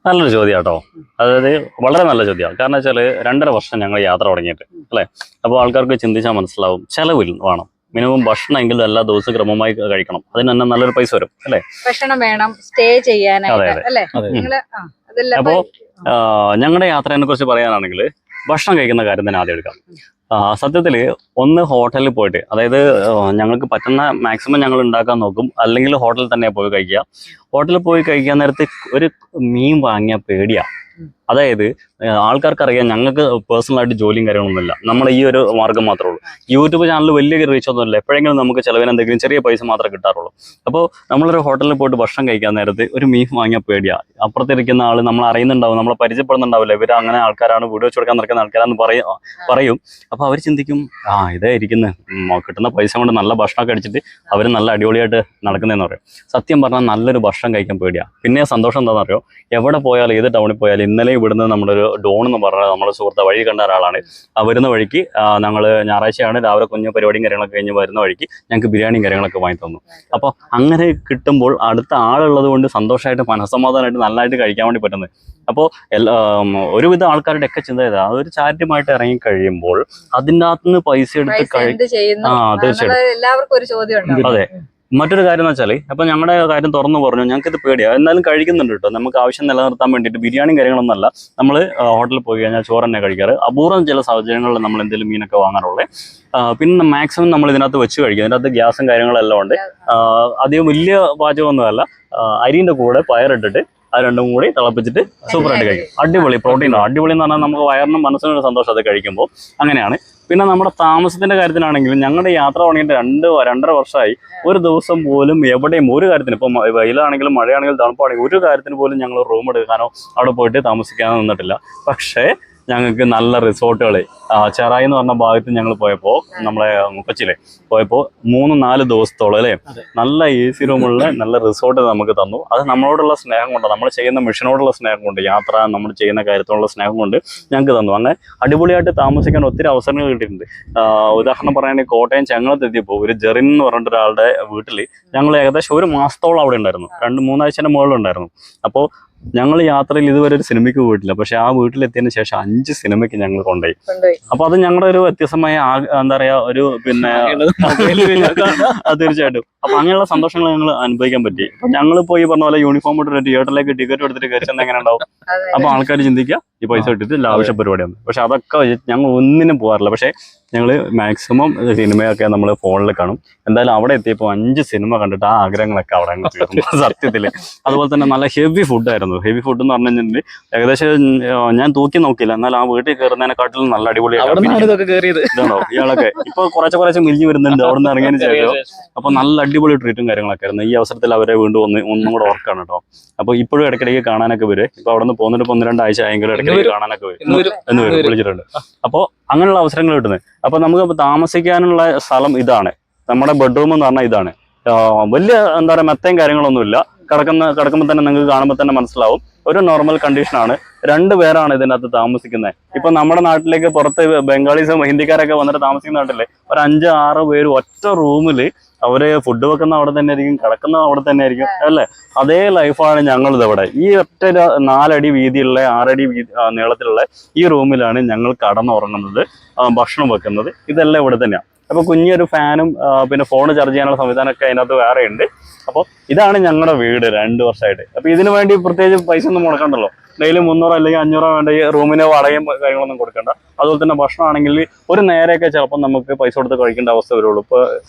നല്ലൊരു ചോദ്യം കേട്ടോ. അതായത് വളരെ നല്ല ചോദ്യമാണ്. കാരണം വെച്ചാൽ 2.5 വർഷം ഞങ്ങൾ യാത്ര തുടങ്ങിയിട്ട് അല്ലേ. അപ്പോൾ ആൾക്കാർക്ക് ചിന്തിച്ചാൽ മനസ്സിലാവും ചെലവിൽ വേണം. മിനിമം ഭക്ഷണം എങ്കിലും എല്ലാ ദിവസവും ക്രമമായി കഴിക്കണം. അതിന് തന്നെ നല്ലൊരു പൈസ വരും അല്ലേ. ഭക്ഷണം വേണം, സ്റ്റേ ചെയ്യാനായിട്ട് അല്ലേ. അപ്പോൾ ഞങ്ങളുടെ യാത്രയെ കുറിച്ച് പറയാനാണെങ്കിൽ ഭക്ഷണം കഴിക്കുന്ന കാര്യം തന്നെ ആദ്യം എടുക്കാം. സത്യത്തിൽ ഒന്ന് ഹോട്ടലിൽ പോയിട്ട്, അതായത് ഞങ്ങൾക്ക് പറ്റുന്ന മാക്സിമം ഞങ്ങൾ ഉണ്ടാക്കാൻ നോക്കും. അല്ലെങ്കിൽ ഹോട്ടലിൽ തന്നെ പോയി കഴിക്കുക. ഹോട്ടലിൽ പോയി കഴിക്കാൻ നേരത്ത് ഒരു മീൻ വാങ്ങിയാൽ പേടിയാ. അതായത് ആൾക്കാർക്ക് അറിയാം ഞങ്ങൾക്ക് പേഴ്സണലായിട്ട് ജോലിയും കാര്യങ്ങളൊന്നുമില്ല, നമ്മൾ ഈ ഒരു മാർഗ്ഗം മാത്രമേ ഉള്ളൂ. യൂട്യൂബ് ചാനൽ വലിയ റീച്ച് ഒന്നുമില്ല, എപ്പോഴെങ്കിലും നമുക്ക് ചിലവിന് എന്തെങ്കിലും ചെറിയ പൈസ മാത്രമേ കിട്ടാറുള്ളൂ. അപ്പോൾ നമ്മളൊരു ഹോട്ടലിൽ പോയിട്ട് ഭക്ഷണം കഴിക്കാൻ നേരത്ത് ഒരു മീൻ വാങ്ങിയാൽ പേടിയാ. അപ്പുറത്തിരിക്കുന്ന ആൾ നമ്മൾ അറിയുന്നുണ്ടാവും, നമ്മളെ പരിചയപ്പെടുന്നുണ്ടാവില്ല, ഇവർ അങ്ങനെ ആൾക്കാരാണ്, വീഡിയോ വെച്ച് കൊടുക്കാൻ നടക്കുന്ന ആൾക്കാരാന്ന് പറയും. അപ്പോൾ അവർ ചിന്തിക്കും ഇതേ ഇരിക്കുന്നത് കിട്ടുന്ന പൈസ കൊണ്ട് നല്ല ഭക്ഷണമൊക്കെ അടിച്ചിട്ട് അവർ നല്ല അടിപൊളിയായിട്ട് നടക്കുന്നതെന്ന് പറയും. സത്യം പറഞ്ഞാൽ നല്ലൊരു ഭക്ഷണം കഴിക്കാൻ പേടിയാണ്. പിന്നെ സന്തോഷം എന്താണെന്ന് അറിയോ, എവിടെ പോയാലും ഏത് ടൗണിൽ പോയാലും ഇന്നലെ ഇവിടുന്ന് നമ്മുടെ ഒരു ഡോൺ എന്ന് പറഞ്ഞാൽ നമ്മുടെ സുഹൃത്ത് വഴി കണ്ട ഒരാളാണ്. വരുന്ന വഴിക്ക് ഞങ്ങൾ ഞായറാഴ്ചയാണ് രാവിലെ കുഞ്ഞു പരിപാടിയും കാര്യങ്ങളൊക്കെ കഴിഞ്ഞ് വരുന്ന വഴിക്ക് ഞങ്ങൾക്ക് ബിരിയാണിയും കാര്യങ്ങളൊക്കെ വാങ്ങി തന്നു. അപ്പോൾ അങ്ങനെ കിട്ടുമ്പോൾ അടുത്ത ആളുള്ളത് കൊണ്ട് സന്തോഷമായിട്ട് മനസ്സമാധാനമായിട്ട് നല്ലതായിട്ട് കഴിക്കാൻ വേണ്ടി പറ്റുന്നത്. അപ്പോൾ ഒരുവിധ ആൾക്കാരുടെ ഒക്കെ ചിന്ത ചെയ്താൽ അതൊരു ചാരിറ്റിയുമായിട്ട് ഇറങ്ങി കഴിയുമ്പോൾ അതിൻ്റെ അകത്തുനിന്ന് പൈസ എടുത്ത് തീർച്ചയായിട്ടും എല്ലാവർക്കും ഒരു ചോദ്യം. അതെ. മറ്റൊരു കാര്യം എന്ന് വെച്ചാൽ അപ്പോൾ ഞങ്ങളുടെ കാര്യം തുറന്നു പറഞ്ഞു, ഞങ്ങൾക്ക് ഇത് പേടിയാണ്, എന്നാലും കഴിക്കുന്നുണ്ട് കേട്ടോ. നമുക്ക് ആവശ്യം നിലനിർത്താൻ വേണ്ടിയിട്ട് ബിരിയാണിയും കാര്യങ്ങളൊന്നുമല്ല നമ്മൾ ഹോട്ടലിൽ പോയി കഴിഞ്ഞാൽ ചോറ് തന്നെ കഴിക്കാറ്. അപൂർവം ചില സാഹചര്യങ്ങളിൽ നമ്മൾ എന്തെങ്കിലും മീനൊക്കെ വാങ്ങാറുള്ളത്. പിന്നെ മാക്സിമം നമ്മൾ ഇതിനകത്ത് വെച്ച് കഴിക്കും. ഇതിനകത്ത് ഗ്യാസും കാര്യങ്ങളെല്ലാം ഉണ്ട്. അധികം വലിയ പാചകമൊന്നുമല്ല. അരിൻ്റെ കൂടെ പയറിട്ടിട്ട് അത് രണ്ടും കൂടി തിളപ്പിച്ചിട്ട് സൂപ്പറായിട്ട് കഴിക്കും. അടിപൊളി പ്രോട്ടീനാണ്. അടിപൊളി എന്ന് പറഞ്ഞാൽ നമുക്ക് വയറിനും മനസ്സിനും സന്തോഷം അത് കഴിക്കുമ്പോൾ. അങ്ങനെയാണ്. പിന്നെ നമ്മുടെ താമസത്തിൻ്റെ കാര്യത്തിലാണെങ്കിലും ഞങ്ങളുടെ യാത്ര തുടങ്ങിയിട്ട് 2-2.5 വർഷമായി. ഒരു ദിവസം പോലും എവിടെയും ഒരു കാര്യത്തിന്, ഇപ്പോൾ വെയിലാണെങ്കിലും മഴയാണെങ്കിലും തണുപ്പാണെങ്കിലും ഒരു കാര്യത്തിന് പോലും ഞങ്ങൾ റൂം എടുക്കാനോ അവിടെ പോയിട്ട് താമസിക്കാനോ നിന്നിട്ടില്ല. പക്ഷേ ഞങ്ങൾക്ക് നല്ല റിസോർട്ടുകൾ ചെറായി എന്ന് പറഞ്ഞ ഭാഗത്ത് ഞങ്ങൾ പോയപ്പോൾ, നമ്മളെ കൊച്ചിയിലെ പോയപ്പോൾ 3-4 ദിവസത്തോളം അല്ലേ നല്ല AC റൂമുള്ള നല്ല റിസോർട്ട് നമുക്ക് തന്നു. അത് നമ്മളോടുള്ള സ്നേഹം കൊണ്ട്, നമ്മൾ ചെയ്യുന്ന മിഷനോടുള്ള സ്നേഹം കൊണ്ട്, യാത്ര നമ്മൾ ചെയ്യുന്ന കാര്യത്തിലുള്ള സ്നേഹം കൊണ്ട് ഞങ്ങൾക്ക് തന്നു. അങ്ങനെ അടിപൊളിയായിട്ട് താമസിക്കാൻ ഒത്തിരി അവസരങ്ങൾ കിട്ടിയിട്ടുണ്ട്. ഉദാഹരണം പറയുകയാണെങ്കിൽ കോട്ടയം ചെങ്ങളത്ത് എത്തിയപ്പോൾ ഒരു ജെറിൻ എന്ന് പറഞ്ഞിട്ട് ഒരാളുടെ വീട്ടിൽ ഞങ്ങൾ ഏകദേശം 1 മാസത്തോളം അവിടെ ഉണ്ടായിരുന്നു. 2-3 ആഴ്ചയുടെ മുകളിലുണ്ടായിരുന്നു. അപ്പോൾ ഞങ്ങൾ യാത്രയിൽ ഇതുവരെ ഒരു സിനിമയ്ക്ക് പോയിട്ടില്ല. പക്ഷെ ആ വീട്ടിലെത്തിയതിന് ശേഷം 5 സിനിമയ്ക്ക് ഞങ്ങൾ കൊണ്ടുപോയി. അപ്പൊ അത് ഞങ്ങളുടെ ഒരു വ്യത്യസ്തമായ എന്താ പറയാ ഒരു പിന്നെ തീർച്ചയായിട്ടും. അപ്പൊ അങ്ങനെയുള്ള സന്തോഷങ്ങൾ ഞങ്ങൾ അനുഭവിക്കാൻ പറ്റി. അപ്പൊ ഞങ്ങൾ പോയി പറഞ്ഞ പോലെ യൂണിഫോം ഇട്ടിട്ട് തിയേറ്ററിലേക്ക് ടിക്കറ്റ് എടുത്തിട്ട് കയറുന്നത് എങ്ങനെ ഉണ്ടാവും? അപ്പൊ ആൾക്കാർ ചിന്തിക്കുക ഈ പൈസ ഇട്ടിട്ട് ലാവശ്യ പരിപാടിയാണ്. പക്ഷെ അതൊക്കെ ഞങ്ങൾ ഒന്നിനും പോകാറില്ല. പക്ഷെ ഞങ്ങൾ മാക്സിമം സിനിമയൊക്കെ നമ്മൾ ഫോണിൽ കാണും. എന്തായാലും അവിടെ എത്തിയപ്പോൾ 5 സിനിമ കണ്ടിട്ട് ആ ആഗ്രഹങ്ങളൊക്കെ അവിടെ അങ്ങ് തീർന്നു സത്യത്തിൽ. അതുപോലെ തന്നെ നല്ല ഹെവി ഫുഡായിരുന്നു. ഹെവി ഫുഡ് എന്ന് പറഞ്ഞു കഴിഞ്ഞിട്ടുണ്ടെങ്കിൽ ഏകദേശം ഞാൻ തൂക്കി നോക്കിയില്ല, എന്നാൽ ആ വീട്ടിൽ കയറുന്നതിനെക്കാട്ടിലും നല്ല അടിപൊളിയാണോ ഇയാളൊക്കെ. ഇപ്പൊ കുറച്ച് മിലിഞ്ഞു വരുന്നുണ്ട് അവിടെ നിന്ന് ഇറങ്ങിയതിന് ശേഷം. അപ്പൊ നല്ല അടിപൊളി ട്രീറ്റും കാര്യങ്ങളൊക്കെ ആയിരുന്നു. ഈ അവസരത്തിൽ അവരെ വീണ്ടും ഒന്നും കൂടെ ഓർക്കാണ് കേട്ടോ. അപ്പൊ ഇപ്പോഴും ഇടയ്ക്കിടയ്ക്ക് കാണാനൊക്കെ വരും. ഇപ്പൊ അവിടെ നിന്ന് പോന്നിട്ട് 1-2 ആഴ്ച ആയെങ്കിലും ഇടയ്ക്കിടയ്ക്ക് കാണാനൊക്കെ വരും വിളിച്ചിട്ടുണ്ട്. അപ്പോൾ അങ്ങനെയുള്ള അവസരങ്ങൾ കിട്ടുന്നത്. അപ്പൊ നമുക്ക് താമസിക്കാനുള്ള സ്ഥലം ഇതാണ്. നമ്മുടെ ബെഡ്റൂം എന്ന് പറഞ്ഞാൽ ഇതാണ്. വലിയ എന്താ പറയുക മെത്തയും കാര്യങ്ങളൊന്നുമില്ല. കിടക്കുമ്പോൾ തന്നെ നിങ്ങൾക്ക് കാണുമ്പോൾ തന്നെ മനസ്സിലാവും ഒരു നോർമൽ കണ്ടീഷനാണ്. 2 പേരാണ് ഇതിനകത്ത് താമസിക്കുന്നത്. ഇപ്പൊ നമ്മുടെ നാട്ടിലേക്ക് പുറത്ത് ബംഗാളീസും ഹിന്ദിക്കാരൊക്കെ വന്നിട്ട് താമസിക്കുന്ന നാട്ടിലെ ഒരു 5-6 പേര് ഒറ്റ റൂമിൽ അവര് ഫുഡ് വെക്കുന്ന അവിടെ തന്നെ ആയിരിക്കും, കിടക്കുന്ന അവിടെ തന്നെ ആയിരിക്കും അല്ലേ. അതേ ലൈഫാണ് ഞങ്ങളിത് ഇവിടെ. ഈ ഒറ്റ 4 അടി വീതിയുള്ള 6 അടി നീളത്തിലുള്ള ഈ റൂമിലാണ് ഞങ്ങൾ കടന്നുറങ്ങുന്നത്, ഭക്ഷണം വെക്കുന്നത്. ഇതെല്ലാം ഇവിടെ തന്നെയാണ്. അപ്പോൾ കുഞ്ഞൊരു ഫാനും പിന്നെ ഫോൺ ചാർജ് ചെയ്യാനുള്ള സംവിധാനമൊക്കെ അതിനകത്ത് വേറെ ഉണ്ട്. അപ്പോൾ ഇതാണ് ഞങ്ങളുടെ വീട് 2 വർഷമായിട്ട്. അപ്പോൾ ഇതിനു വേണ്ടി പ്രത്യേകിച്ച് പൈസ ഒന്നും മുടക്കണ്ടല്ലോ. ഡെയിലി 300 അല്ലെങ്കിൽ 500 വേണ്ട ഈ റൂമിന് വാടകയും കാര്യങ്ങളൊന്നും കൊടുക്കണ്ട. അതുപോലെ തന്നെ ഭക്ഷണം ആണെങ്കിൽ ഒരു നേരെയൊക്കെ ചിലപ്പോൾ നമുക്ക് പൈസ കൊടുത്ത് കഴിക്കേണ്ട അവസ്ഥ വരുള്ളൂ. ഇപ്പോൾ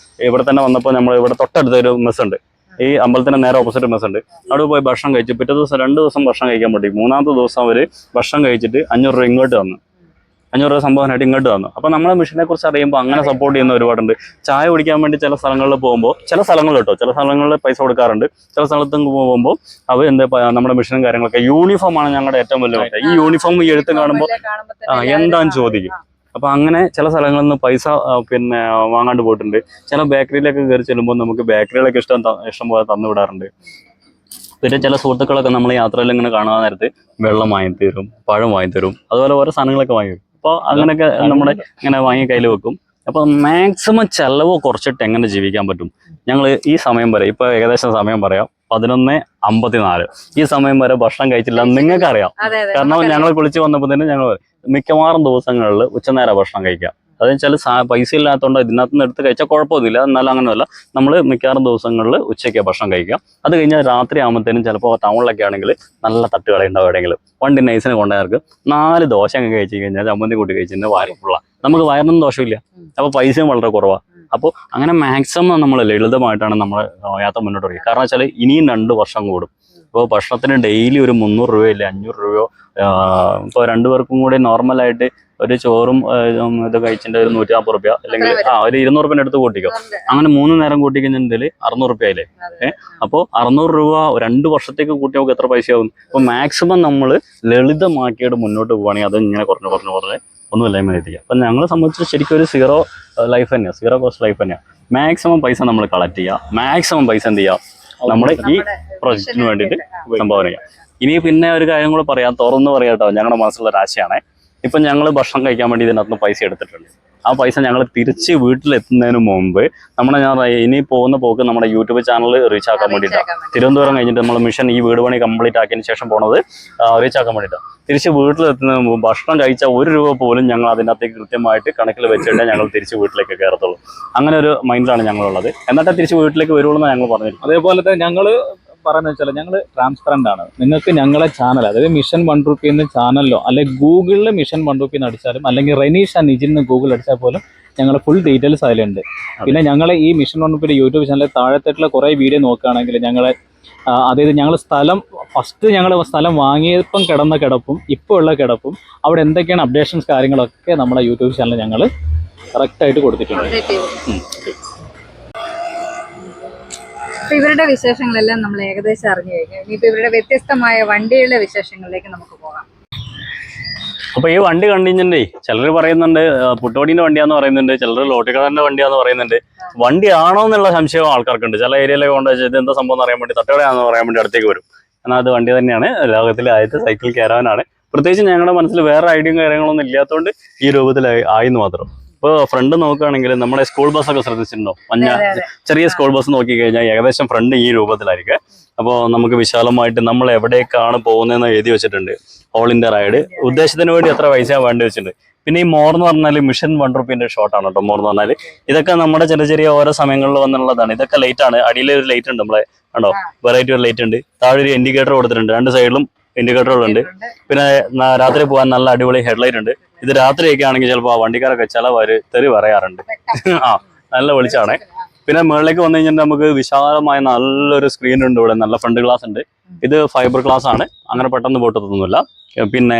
ഇവിടെ തന്നെ വന്നപ്പോൾ നമ്മൾ ഇവിടെ തൊട്ടടുത്തൊരു മെസ്സ് ഉണ്ട്. ഈ അമ്പലത്തിന് നേരെ ഓപ്പോസിറ്റ് മെസ്സ് ഉണ്ട്. അവിടെ പോയി ഭക്ഷണം കഴിച്ചു. പിറ്റേ ദിവസം 2 ദിവസം ഭക്ഷണം കഴിക്കാൻ പറ്റി. 3-ാമത്തെ ദിവസം അവർ ഭക്ഷണം കഴിച്ചിട്ട് 500 രൂപ ഇങ്ങോട്ട് തന്നു. 500 രൂപ സംഭാവനയായിട്ട് ഇങ്ങോട്ട് തന്നു. അപ്പോൾ നമ്മളെ മിഷനെ കുറിച്ച് അറിയുമ്പോൾ അങ്ങനെ സപ്പോർട്ട് ചെയ്യുന്ന ഒരുപാടുണ്ട്. ചായ കുടിക്കാൻ വേണ്ടി ചില സ്ഥലങ്ങളിൽ പോകുമ്പോൾ, ചില സ്ഥലങ്ങളിൽ പൈസ കൊടുക്കാറുണ്ട്. ചില സ്ഥലത്ത് പോകുമ്പോൾ അവർ നമ്മുടെ മിഷനും കാര്യങ്ങളൊക്കെ യൂണിഫോമാണ് ഞങ്ങളുടെ ഏറ്റവും വലിയ മാറ്റം. ഈ യൂണിഫോം ഈ എഴുത്ത് കാണുമ്പോൾ എന്താന്ന് ചോദിക്കും. അപ്പൊ അങ്ങനെ ചില സ്ഥലങ്ങളിൽ നിന്ന് പൈസ പിന്നെ വാങ്ങാണ്ട് പോയിട്ടുണ്ട്. ചില ബേക്കറിയിലൊക്കെ കയറി ചെല്ലുമ്പോൾ നമുക്ക് ബേക്കറികളൊക്കെ ഇഷ്ടം പോലെ തന്നു വിടാറുണ്ട്. പിന്നെ ചില സുഹൃത്തുക്കളൊക്കെ നമ്മൾ യാത്രയിൽ ഇങ്ങനെ കാണാൻ നേരത്ത് വെള്ളം വാങ്ങിത്തരും, പഴം വാങ്ങിത്തരും, അതുപോലെ ഓരോ സാധനങ്ങളൊക്കെ വാങ്ങിത്തരും. അപ്പോൾ അങ്ങനെയൊക്കെ നമ്മുടെ ഇങ്ങനെ വാങ്ങി കയ്യിൽ വെക്കും. അപ്പോൾ മാക്സിമം ചെലവ് കുറച്ചിട്ട് എങ്ങനെ ജീവിക്കാൻ പറ്റും. ഞങ്ങൾ ഈ സമയം വരെ, ഇപ്പോൾ ഏകദേശം സമയം പറയാം 11:54, ഈ സമയം വരെ ഭക്ഷണം കഴിച്ചില്ല. നിങ്ങൾക്കറിയാം, കാരണം ഞങ്ങൾ കുളിച്ച് വന്നപ്പോൾ തന്നെ ഞങ്ങൾ മിക്കവാറും ദിവസങ്ങളിൽ ഉച്ചനേരം ഭക്ഷണം കഴിക്കാം. അതെന്ന് വെച്ചാൽ പൈസ ഇല്ലാത്തതുകൊണ്ട് ഇതിനകത്ത് നിന്ന് എടുത്ത് കഴിച്ചാൽ കുഴപ്പമൊന്നുമില്ല. എന്നാലും അങ്ങനെയല്ല, നമ്മൾ മിക്കവാറും ദിവസങ്ങളിൽ ഉച്ചയ്ക്ക് ഭക്ഷണം കഴിക്കാം. അത് കഴിഞ്ഞാൽ രാത്രി ആകുമ്പോഴത്തേനും ചിലപ്പോൾ ടൗണിലൊക്കെ ആണെങ്കിൽ നല്ല തട്ടുകട ഉണ്ടാവും എവിടെയെങ്കിലും. വണ്ടി നൈസിന് കൊണ്ടുപോയവർക്ക് 4 ദോശ അങ്ങ് കഴിച്ച് കഴിഞ്ഞാൽ ചമ്മന്തി കൂട്ടി കഴിച്ചിട്ട് വയറ് ഫുള്ളാണ്. നമുക്ക് വയറിനൊന്നും ദോഷമില്ല. അപ്പോൾ പൈസയും വളരെ കുറവാണ്. അപ്പോൾ അങ്ങനെ മാക്സിമം നമ്മൾ ലളിതമായിട്ടാണ് നമ്മൾ യാത്ര മുന്നോട്ട് പോകുക. കാരണം വെച്ചാൽ ഇനിയും 2 വർഷം കൂടും. ഇപ്പോൾ ഭക്ഷണത്തിന് ഡെയിലി ഒരു 300 രൂപയോ ഇല്ല 500 രൂപയോ ഇപ്പോൾ 2 പേർക്കും കൂടി നോർമലായിട്ട് ഒരു ചോറും ഇത് കഴിച്ചിട്ട് ഒരു 140 രൂപ അല്ലെങ്കിൽ ഒരു 200 രൂപേൻ്റെ അടുത്ത് കൂട്ടിക്കോ. അങ്ങനെ 3 നേരം കൂട്ടിക്കഴിഞ്ഞാൽ 600 രൂപ ആയില്ലേ. അപ്പോൾ 600 രൂപ 2 വർഷത്തേക്ക് കൂട്ടി നമുക്ക് എത്ര പൈസയാവും? അപ്പോൾ മാക്സിമം നമ്മൾ ലളിതമാക്കിയിട്ട് മുന്നോട്ട് പോവുകയാണെങ്കിൽ അത് ഇങ്ങനെ കുറഞ്ഞ് ഒന്നുമില്ലായ്മ എത്തിക്കുക. അപ്പം ഞങ്ങളെ സംബന്ധിച്ച് ശരിക്കും ഒരു സീറോ ലൈഫ് തന്നെയാണ്, സീറോ കോസ്റ്റ് ലൈഫ് തന്നെയാണ്. മാക്സിമം പൈസ നമ്മൾ കളക്ട് ചെയ്യുക, മാക്സിമം പൈസ എന്ത് ചെയ്യുക നമ്മുടെ ഈ പ്രൊജക്റ്റിന് വേണ്ടിയിട്ട് സംഭാവന ചെയ്യുക. ഇനി പിന്നെ ഒരു കാര്യം കൂടെ പറയാം, തുറന്ന് പറയാം കേട്ടോ, ഞങ്ങളുടെ മനസ്സിലുള്ള ഒരു ആശയമാണ്. ഇപ്പം ഞങ്ങൾ ഭക്ഷണം കഴിക്കാൻ വേണ്ടി ഇതിനകത്ത് പൈസ എടുത്തിട്ടുണ്ട്. ആ പൈസ ഞങ്ങൾ തിരിച്ച് വീട്ടിലെത്തുന്നതിന് മുമ്പ് ഞാൻ ഇനി പോകുന്ന പോക്ക് നമ്മുടെ യൂട്യൂബ് ചാനൽ റീച്ച് ആക്കാൻ വേണ്ടിയിട്ടാണ്. തിരുവനന്തപുരം കഴിഞ്ഞിട്ട് നമ്മൾ മിഷൻ ഈ വീട് പണി കംപ്ലീറ്റ് ആക്കിയതിന് ശേഷം പോണത് റീച്ച് ആക്കാൻ വേണ്ടിയിട്ടാണ്. തിരിച്ച് വീട്ടിലെത്തുന്നതിന് മുമ്പ് ഭക്ഷണം കഴിച്ച 1 രൂപ പോലും ഞങ്ങൾ അതിനകത്തേക്ക് കൃത്യമായിട്ട് കണക്കിൽ വെച്ചിട്ടേ ഞങ്ങൾ തിരിച്ച് വീട്ടിലേക്ക് കയറത്തുള്ളൂ. അങ്ങനെ ഒരു മൈൻഡിലാണ് ഞങ്ങളുള്ളത്. എന്നിട്ട് തിരിച്ച് വീട്ടിലേക്ക് വരുള്ളൂ എന്ന് ഞങ്ങൾ പറഞ്ഞിരുന്നു. അതേപോലെ തന്നെ ഞങ്ങൾ പറയുന്നത് വെച്ചാൽ ഞങ്ങൾ ട്രാൻസ്പെറൻ്റ് ആണ്. നിങ്ങൾക്ക് ഞങ്ങളെ ചാനൽ, അതായത് മിഷൻ 1 റുപ്പി എന്ന ചാനലിലോ അല്ലെങ്കിൽ ഗൂഗിളിൽ മിഷൻ 1 റുപ്പി എന്ന് അടിച്ചാലും അല്ലെങ്കിൽ റെനീഷ് ആൻഡ് നിജിൻ എന്ന് ഗൂഗിൾ അടിച്ചാൽ പോലും ഞങ്ങളുടെ ഫുൾ ഡീറ്റെയിൽസ് അതിലുണ്ട്. പിന്നെ ഞങ്ങളെ ഈ മിഷൻ 1 റുപ്പിയുടെ യൂട്യൂബ് ചാനലിൽ താഴത്തേക്കുള്ള കുറേ വീഡിയോ നോക്കുകയാണെങ്കിൽ ഞങ്ങളെ അതായത് ഞങ്ങൾ സ്ഥലം വാങ്ങിയപ്പം കിടന്ന കിടപ്പും ഇപ്പോൾ ഉള്ള കിടപ്പും അവിടെ എന്തൊക്കെയാണ് അപ്ഡേഷൻസ് കാര്യങ്ങളൊക്കെ നമ്മുടെ യൂട്യൂബ് ചാനലിൽ ഞങ്ങൾ കറക്റ്റായിട്ട് കൊടുത്തിട്ടുണ്ട്. ഇവരുടെ വിശേഷങ്ങളെല്ലാം നമ്മൾ ഏകദേശം അറിഞ്ഞു കഴിഞ്ഞു. ഇനിയിപ്പോൾ ഇവരുടെ വ്യത്യസ്തമായ വണ്ടികളുടെ വിശേഷങ്ങളിലേക്ക് നമുക്ക് പോകാം. അപ്പോൾ ഈ വണ്ടി കണ്ടുകഴിഞ്ഞിട്ടുണ്ടേ ചിലർ പറയുന്നുണ്ട് പുട്ടോടീൻ്റെ വണ്ടിയാന്ന് പറയുന്നുണ്ട്, ചിലർ ലോട്ടിക്കടൻ്റെ വണ്ടിയാന്ന് പറയുന്നുണ്ട്. വണ്ടി ആണോ എന്നുള്ള സംശയം ആൾക്കാർക്കുണ്ട്. ചില ഏരിയയിലൊക്കെ കൊണ്ട് വെച്ചാൽ ഇത് എന്താ സംഭവം എന്ന് അറിയാൻ വേണ്ടി തട്ടോടെയാണെന്ന് പറയാൻ വേണ്ടി അടുത്തേക്ക് വരും. എന്നാൽ അത് വണ്ടി തന്നെയാണ്, ലോകത്തിലെ ആദ്യത്തെ സൈക്കിൾ കാരവാനാണ്. പ്രത്യേകിച്ച് ഞങ്ങളുടെ മനസ്സിൽ വേറെ ഐഡിയയും കാര്യങ്ങളൊന്നും ഇല്ലാത്തതുകൊണ്ട് ഈ രൂപത്തിലായി ആയെന്ന് മാത്രം. ഇപ്പോൾ ഫ്രണ്ട് നോക്കുകയാണെങ്കിൽ നമ്മുടെ സ്കൂൾ ബസ്സൊക്കെ ശ്രദ്ധിച്ചിട്ടുണ്ടോ? ചെറിയ സ്കൂൾ ബസ് നോക്കിക്കഴിഞ്ഞാൽ ഏകദേശം ഫ്രണ്ട് ഈ രൂപത്തിലായിരിക്കും. അപ്പോൾ നമുക്ക് വിശാലമായിട്ട് നമ്മൾ എവിടേക്കാണ് പോകുന്നതെന്ന് എഴുതി വെച്ചിട്ടുണ്ട്. ഓൾ ഇന്ത്യ റൈഡ് ഉദ്ദേശത്തിന് വേണ്ടി എത്ര പൈസ വേണ്ടി വെച്ചിട്ടുണ്ട്. പിന്നെ ഈ മോർ എന്ന് പറഞ്ഞാൽ മിഷൻ 1 റുപ്പീൻ്റെ ഷോർട്ടാണ് കേട്ടോ. മോർ എന്ന് പറഞ്ഞാൽ ഇതൊക്കെ നമ്മുടെ ചെറിയ ഓരോ സമയങ്ങളിൽ വന്നുള്ളതാണ്. ഇതൊക്കെ ലൈറ്റ് ആണ്. അടിയിൽ ഒരു ലൈറ്റ് ഉണ്ട്, നമ്മളെ കണ്ടോ, വെറൈറ്റി ഒരു ലൈറ്റ് ഉണ്ട്. താഴെ ഒരു ഇൻഡിക്കേറ്റർ കൊടുത്തിട്ടുണ്ട്, 2 സൈഡിലും ഇൻഡിക്കേറ്ററുകളുണ്ട്. പിന്നെ രാത്രി പോകാൻ നല്ല അടിപൊളി ഹെഡ്ലൈറ്റ് ഉണ്ട്. ഇത് രാത്രിയൊക്കെ ആണെങ്കിൽ ചിലപ്പോൾ ആ വണ്ടിക്കാരൊക്കെ ചിലവർ തെറി പറയാറുണ്ട്. നല്ല വെളിച്ചാണ്. പിന്നെ മുകളിലേക്ക് വന്നു കഴിഞ്ഞാൽ നമുക്ക് വിശാലമായ നല്ലൊരു സ്ക്രീൻ ഉണ്ട് ഇവിടെ, നല്ല ഫ്രണ്ട് ഗ്ലാസ് ഉണ്ട്. ഇത് ഫൈബർ ഗ്ലാസ് ആണ്, അങ്ങനെ പെട്ടെന്ന് പൊട്ടത്തൊന്നുമില്ല. പിന്നെ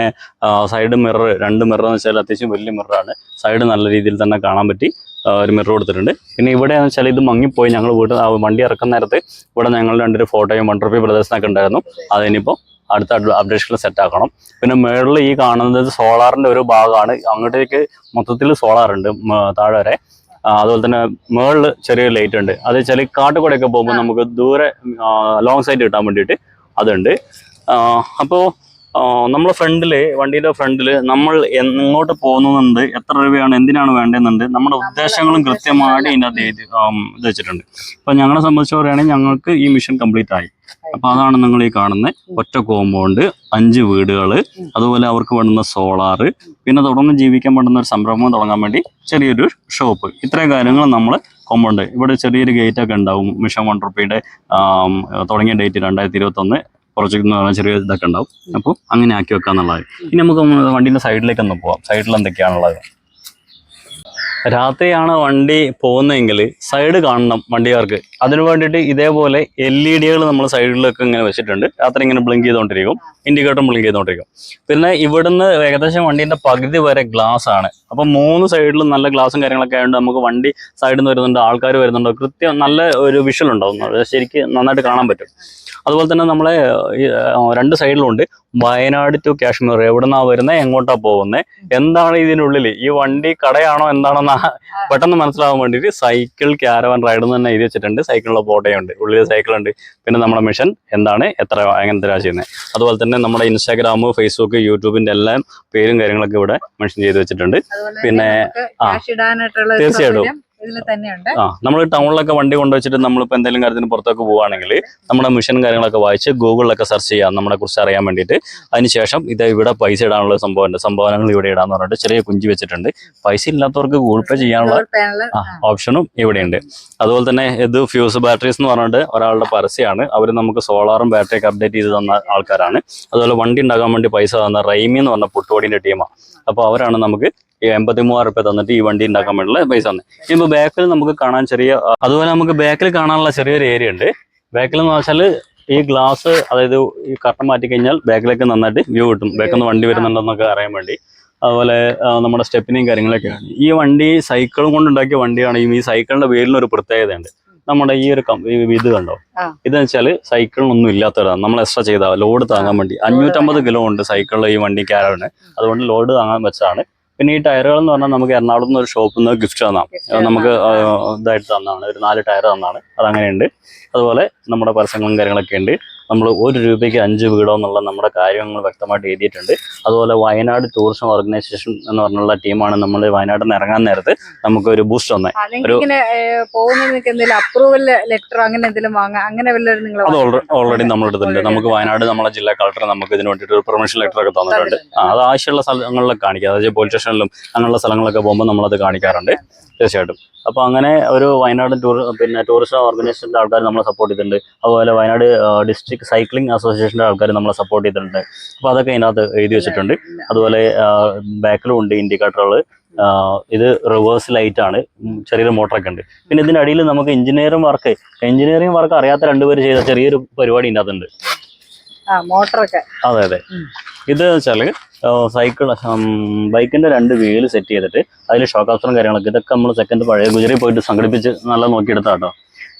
സൈഡ് മിറർ, 2 മിറർ എന്ന് വെച്ചാൽ അത്യാവശ്യം വലിയ മിററാണ്. സൈഡ് നല്ല രീതിയിൽ തന്നെ കാണാൻ പറ്റി ഒരു മിറർ കൊടുത്തിട്ടുണ്ട്. പിന്നെ ഇവിടെ എന്ന് വെച്ചാൽ ഇത് മങ്ങിപ്പോയി. ഞങ്ങൾ വണ്ടി ഇറക്കുന്ന നേരത്ത് ഇവിടെ ഞങ്ങൾ 2 ഫോട്ടോയും 1 റുപ്പി പ്രദർശനമൊക്കെ ഉണ്ടായിരുന്നു. അതിനിപ്പോൾ അടുത്ത അപ്ഡേഷനിൽ സെറ്റ് ആക്കണം. പിന്നെ മുകളിൽ ഈ കാണുന്നത് സോളാറിൻ്റെ ഒരു ഭാഗമാണ്. അങ്ങോട്ടേക്ക് മൊത്തത്തിൽ സോളാറുണ്ട് താഴെ വരെ. അതുപോലെ തന്നെ മുകളിൽ ചെറിയൊരു ലൈറ്റ് ഉണ്ട്. അത് വെച്ചാൽ കാട്ടുകൂടെയൊക്കെ പോകുമ്പോൾ നമുക്ക് ദൂരെ ലോങ് സൈറ്റ് കിട്ടാൻ വേണ്ടിയിട്ട് അതുണ്ട്. അപ്പോൾ നമ്മളെ വണ്ടിയുടെ ഫ്രണ്ടിൽ നമ്മൾ എങ്ങോട്ട് പോകുന്നുണ്ട്, എത്ര രൂപയാണ്, എന്തിനാണ് വേണ്ടതെന്നുണ്ട്, നമ്മുടെ ഉദ്ദേശങ്ങളും കൃത്യമായിട്ട് ഇതിനകത്ത് ഇത് വെച്ചിട്ടുണ്ട്. അപ്പോൾ ഞങ്ങളെ സംബന്ധിച്ച് പറയുകയാണെങ്കിൽ ഞങ്ങൾക്ക് ഈ മിഷൻ കംപ്ലീറ്റ് ആയി. അപ്പോൾ അതാണ് നിങ്ങൾ ഈ കാണുന്ന ഒറ്റ കോമ്പൗണ്ട്, 5 വീടുകൾ, അതുപോലെ അവർക്ക് വേണ്ടുന്ന സോളാറ്, പിന്നെ തുടർന്ന് ജീവിക്കാൻ വേണ്ടുന്ന ഒരു സംരംഭം തുടങ്ങാൻ വേണ്ടി ചെറിയൊരു ഷോപ്പ്. ഇത്രയും കാര്യങ്ങൾ നമ്മൾ കോമ്പൗണ്ട്. ഇവിടെ ചെറിയൊരു ഗേറ്റൊക്കെ ഉണ്ടാവും. മിഷൻ 1 റുപ്പീയുടെ തുടങ്ങിയ ഡേറ്റ് 2021 പ്രൊജക്ട് എന്ന് പറഞ്ഞാൽ ചെറിയ ഇതൊക്കെ ഉണ്ടാവും. അപ്പോൾ അങ്ങനെ ആക്കി വെക്കാന്നുള്ളത്. ഇനി നമുക്ക് വണ്ടീൻ്റെ സൈഡിലേക്ക് ഒന്ന് പോവാം. സൈഡിൽ എന്തൊക്കെയാണുള്ളത്. രാത്രിയാണ് വണ്ടി പോകുന്നതെങ്കിൽ സൈഡ് കാണണം വണ്ടിക്കാർക്ക്. അതിന് വേണ്ടിയിട്ട് ഇതേപോലെ LED നമ്മൾ സൈഡിലൊക്കെ ഇങ്ങനെ വെച്ചിട്ടുണ്ട്. രാത്രി ഇങ്ങനെ ബ്ലിങ്ക് ചെയ്തുകൊണ്ടിരിക്കും, ഇൻഡിക്കേറ്ററും ബ്ലിങ്ക് ചെയ്തുകൊണ്ടിരിക്കും. പിന്നെ ഇവിടുന്ന് ഏകദേശം വണ്ടീൻ്റെ പകുതി വരെ ഗ്ലാസ് ആണ്. അപ്പം 3 സൈഡിലും നല്ല ഗ്ലാസും കാര്യങ്ങളൊക്കെ ആയതുകൊണ്ട് നമുക്ക് വണ്ടി സൈഡിൽ നിന്ന് വരുന്നുണ്ട്, ആൾക്കാർ വരുന്നുണ്ടോ, കൃത്യം നല്ല ഒരു വിഷ്വൽ ഉണ്ടാവും. ശരിക്കും നന്നായിട്ട് കാണാൻ പറ്റും. അതുപോലെ തന്നെ നമ്മളെ 2 സൈഡിലുണ്ട് വയനാട് ടു കാശ്മീർ. എവിടുന്നാ വരുന്നത്, എങ്ങോട്ടാ പോകുന്നത്, എന്താണ് ഇതിനുള്ളിൽ, ഈ വണ്ടി കടയാണോ എന്താണെന്ന് പെട്ടെന്ന് മനസ്സിലാവാൻ വേണ്ടിയിട്ട് സൈക്കിൾ കാരവൻ റൈഡ് എന്ന് തന്നെ എഴുതി വെച്ചിട്ടുണ്ട്. സൈക്കിളിലെ ഫോട്ടോയുണ്ട്, ഉള്ളിൽ സൈക്കിളുണ്ട്. പിന്നെ നമ്മുടെ മിഷൻ എന്താണ്, എങ്ങനത്തെ ചെയ്യുന്നത്. അതുപോലെ തന്നെ നമ്മുടെ ഇൻസ്റ്റാഗ്രാം, ഫേസ്ബുക്ക്, യൂട്യൂബിന്റെ എല്ലാം പേരും കാര്യങ്ങളൊക്കെ ഇവിടെ മെൻഷൻ ചെയ്ത് വെച്ചിട്ടുണ്ട്. പിന്നെ തീർച്ചയായിട്ടും നമ്മൾ ടൗണിലൊക്കെ വണ്ടി കൊണ്ടുവച്ചിട്ട് നമ്മളിപ്പോൾ എന്തെങ്കിലും കാര്യത്തിന് പുറത്തൊക്കെ പോവുകയാണെങ്കിൽ നമ്മുടെ മിഷൻ കാര്യങ്ങളൊക്കെ വായിച്ച് ഗൂഗിളിലൊക്കെ സെർച്ച് ചെയ്യാം നമ്മളെ കുറിച്ച് അറിയാൻ വേണ്ടിയിട്ട്. അതിനുശേഷം ഇവിടെ പൈസ ഇടാനുള്ള സംഭവങ്ങൾ ഇവിടെ ഇടാന്ന് പറഞ്ഞിട്ട് ചെറിയ കുഞ്ചി വെച്ചിട്ടുണ്ട്. പൈസ ഇല്ലാത്തവർക്ക് ഗൂഗിൾ പേ ചെയ്യാനുള്ള ഓപ്ഷനും ഇവിടെയുണ്ട്. അതുപോലെ തന്നെ ഇത് ഫ്യൂസ് ബാറ്ററീസ് എന്ന് പറഞ്ഞിട്ട് ഒരാളുടെ പരസ്യമാണ്. അവർ നമുക്ക് സോളാറും ബാറ്ററിയൊക്കെ അപ്ഡേറ്റ് ചെയ്ത് തന്ന ആൾക്കാരാണ്. അതുപോലെ വണ്ടി ഉണ്ടാകാൻ വേണ്ടി പൈസ തന്ന റൈമി എന്ന് പറഞ്ഞ പുട്ടുപൊടിൻ്റെ ടീമാണ്. അപ്പോൾ അവരാണ് നമുക്ക് ഈ 83,000 രൂപ തന്നിട്ട് ഈ വണ്ടി ഉണ്ടാക്കാൻ വേണ്ടിയുള്ള പൈസ തന്നെ. ഇനിയിപ്പോൾ ബാക്കിൽ നമുക്ക് കാണാൻ അതുപോലെ നമുക്ക് ബാക്കിൽ കാണാനുള്ള ചെറിയൊരു ഏരിയ ഉണ്ട്. ബാക്കിൽ എന്ന് വെച്ചാൽ ഈ ഗ്ലാസ്, അതായത് ഈ കർട്ടൻ മാറ്റി കഴിഞ്ഞാൽ ബാക്കിലേക്ക് നന്നായിട്ട് വ്യൂ കിട്ടും, ബാക്കിൽ നിന്ന് വണ്ടി വരുന്നുണ്ടെന്നൊക്കെ അറിയാൻ വേണ്ടി. അതുപോലെ നമ്മുടെ സ്റ്റെപ്പിനെയും കാര്യങ്ങളൊക്കെയാണ്. ഈ വണ്ടി സൈക്കിളും കൊണ്ടുണ്ടാക്കിയ വണ്ടിയാണ്. ഈ സൈക്കിളിന്റെ പേരിനൊരു പ്രത്യേകതയുണ്ട്. നമ്മുടെ ഈ ഒരു ഇത് കണ്ടോ, ഇതെന്ന് വെച്ചാൽ സൈക്കിളിനൊന്നും ഇല്ലാത്തവരാണ്. നമ്മൾ എക്സ്ട്രാ ചെയ്താൽ ലോഡ് താങ്ങാൻ വേണ്ടി 550 കിലോ ഉണ്ട് സൈക്കിളിൽ ഈ വണ്ടി കാരവന്. അതുകൊണ്ട് ലോഡ് താങ്ങാൻ വെച്ചതാണ്. പിന്നെ ഈ ടയറുകൾ എന്ന് പറഞ്ഞാൽ നമുക്ക് എറണാകുളത്ത് നിന്ന് ഒരു ഷോപ്പിൽ നിന്ന് ഗിഫ്റ്റ് തന്നാണ്, നമുക്ക് ഇതായിട്ട് തന്നാണ്. ഒരു 4 ടയർ തന്നാണ്. അതങ്ങനെയുണ്ട്. അതുപോലെ നമ്മുടെ പരസ്യങ്ങളും കാര്യങ്ങളൊക്കെ ഉണ്ട്. നമ്മൾ 1 രൂപയ്ക്ക് 5 വീടോ എന്നുള്ള നമ്മുടെ കാര്യങ്ങൾ വ്യക്തമായിട്ട് എഴുതിയിട്ടുണ്ട്. അതുപോലെ വയനാട് ടൂറിസം ഓർഗനൈസേഷൻ എന്ന് പറഞ്ഞുള്ള ടീമാണ് നമ്മൾ വയനാട്ടിൽ നിന്ന് ഇറങ്ങാൻ നേരത്ത് നമുക്ക് ഒരു ബൂസ്റ്റ് തന്നെ അപ്രൂവൽ ലെറ്റർ അങ്ങനെ എന്തെങ്കിലും വാങ്ങാം, അങ്ങനെ അത് ഓൾറെഡി നമ്മുടെ അടുത്തുണ്ട്. നമുക്ക് വയനാട് നമ്മളെ ജില്ലാ കളക്ടർ നമുക്ക് ഇതിന് വേണ്ടിയിട്ട് ഒരു പെർമിഷൻ ലെറ്റർ ഒക്കെ തന്നിട്ടുണ്ട്. അത് ആവശ്യമുള്ള സ്ഥലങ്ങളിലൊക്കെ കാണിക്കുക. അതായത് പോലീസ് സ്റ്റേഷനിലും അങ്ങനെയുള്ള സ്ഥലങ്ങളൊക്കെ പോകുമ്പോൾ നമ്മളത് കാണിക്കാറുണ്ട് തീർച്ചയായിട്ടും. അപ്പോൾ അങ്ങനെ ഒരു വയനാട് ടൂറിസം ഓർഗനൈസേഷൻ്റെ ആൾക്കാർ നമ്മളെ സപ്പോർട്ട് ചെയ്തിട്ടുണ്ട്. അതുപോലെ വയനാട് ഡിസ്ട്രിക്ട് സൈക്ലിംഗ് അസോസിയേഷൻ്റെ ആൾക്കാർ നമ്മളെ സപ്പോർട്ട് ചെയ്തിട്ടുണ്ട്. അപ്പോൾ അതൊക്കെ ഇതിനകത്ത് എഴുതി വെച്ചിട്ടുണ്ട്. അതുപോലെ ബാക്കിലും ഉണ്ട് ഇൻഡിക്കേറ്ററുകൾ. ഇത് റിവേഴ്സ് ലൈറ്റ് ആണ്, ചെറിയൊരു മോട്ടറൊക്കെ ഉണ്ട്. പിന്നെ ഇതിൻ്റെ അടിയിൽ നമുക്ക് എഞ്ചിനീയറിംഗ് വർക്ക് അറിയാത്ത 2 പേര് ചെയ്ത ചെറിയൊരു പരിപാടി ഇതിനകത്തുണ്ട്. മോട്ടറൊക്കെ. അതെ അതെ. ഇത് വെച്ചാൽ ബൈക്കിന്റെ 2 വീല് സെറ്റ് ചെയ്തിട്ട് അതിൽ ഷോക്ക് അബ്സറും കാര്യങ്ങളൊക്കെ, ഇതൊക്കെ നമ്മൾ സെക്കൻഡ് പഴയ ഗുജറി പോയിട്ട് സംഘടിപ്പിച്ച് നല്ല നോക്കിയെടുത്താട്ടോ.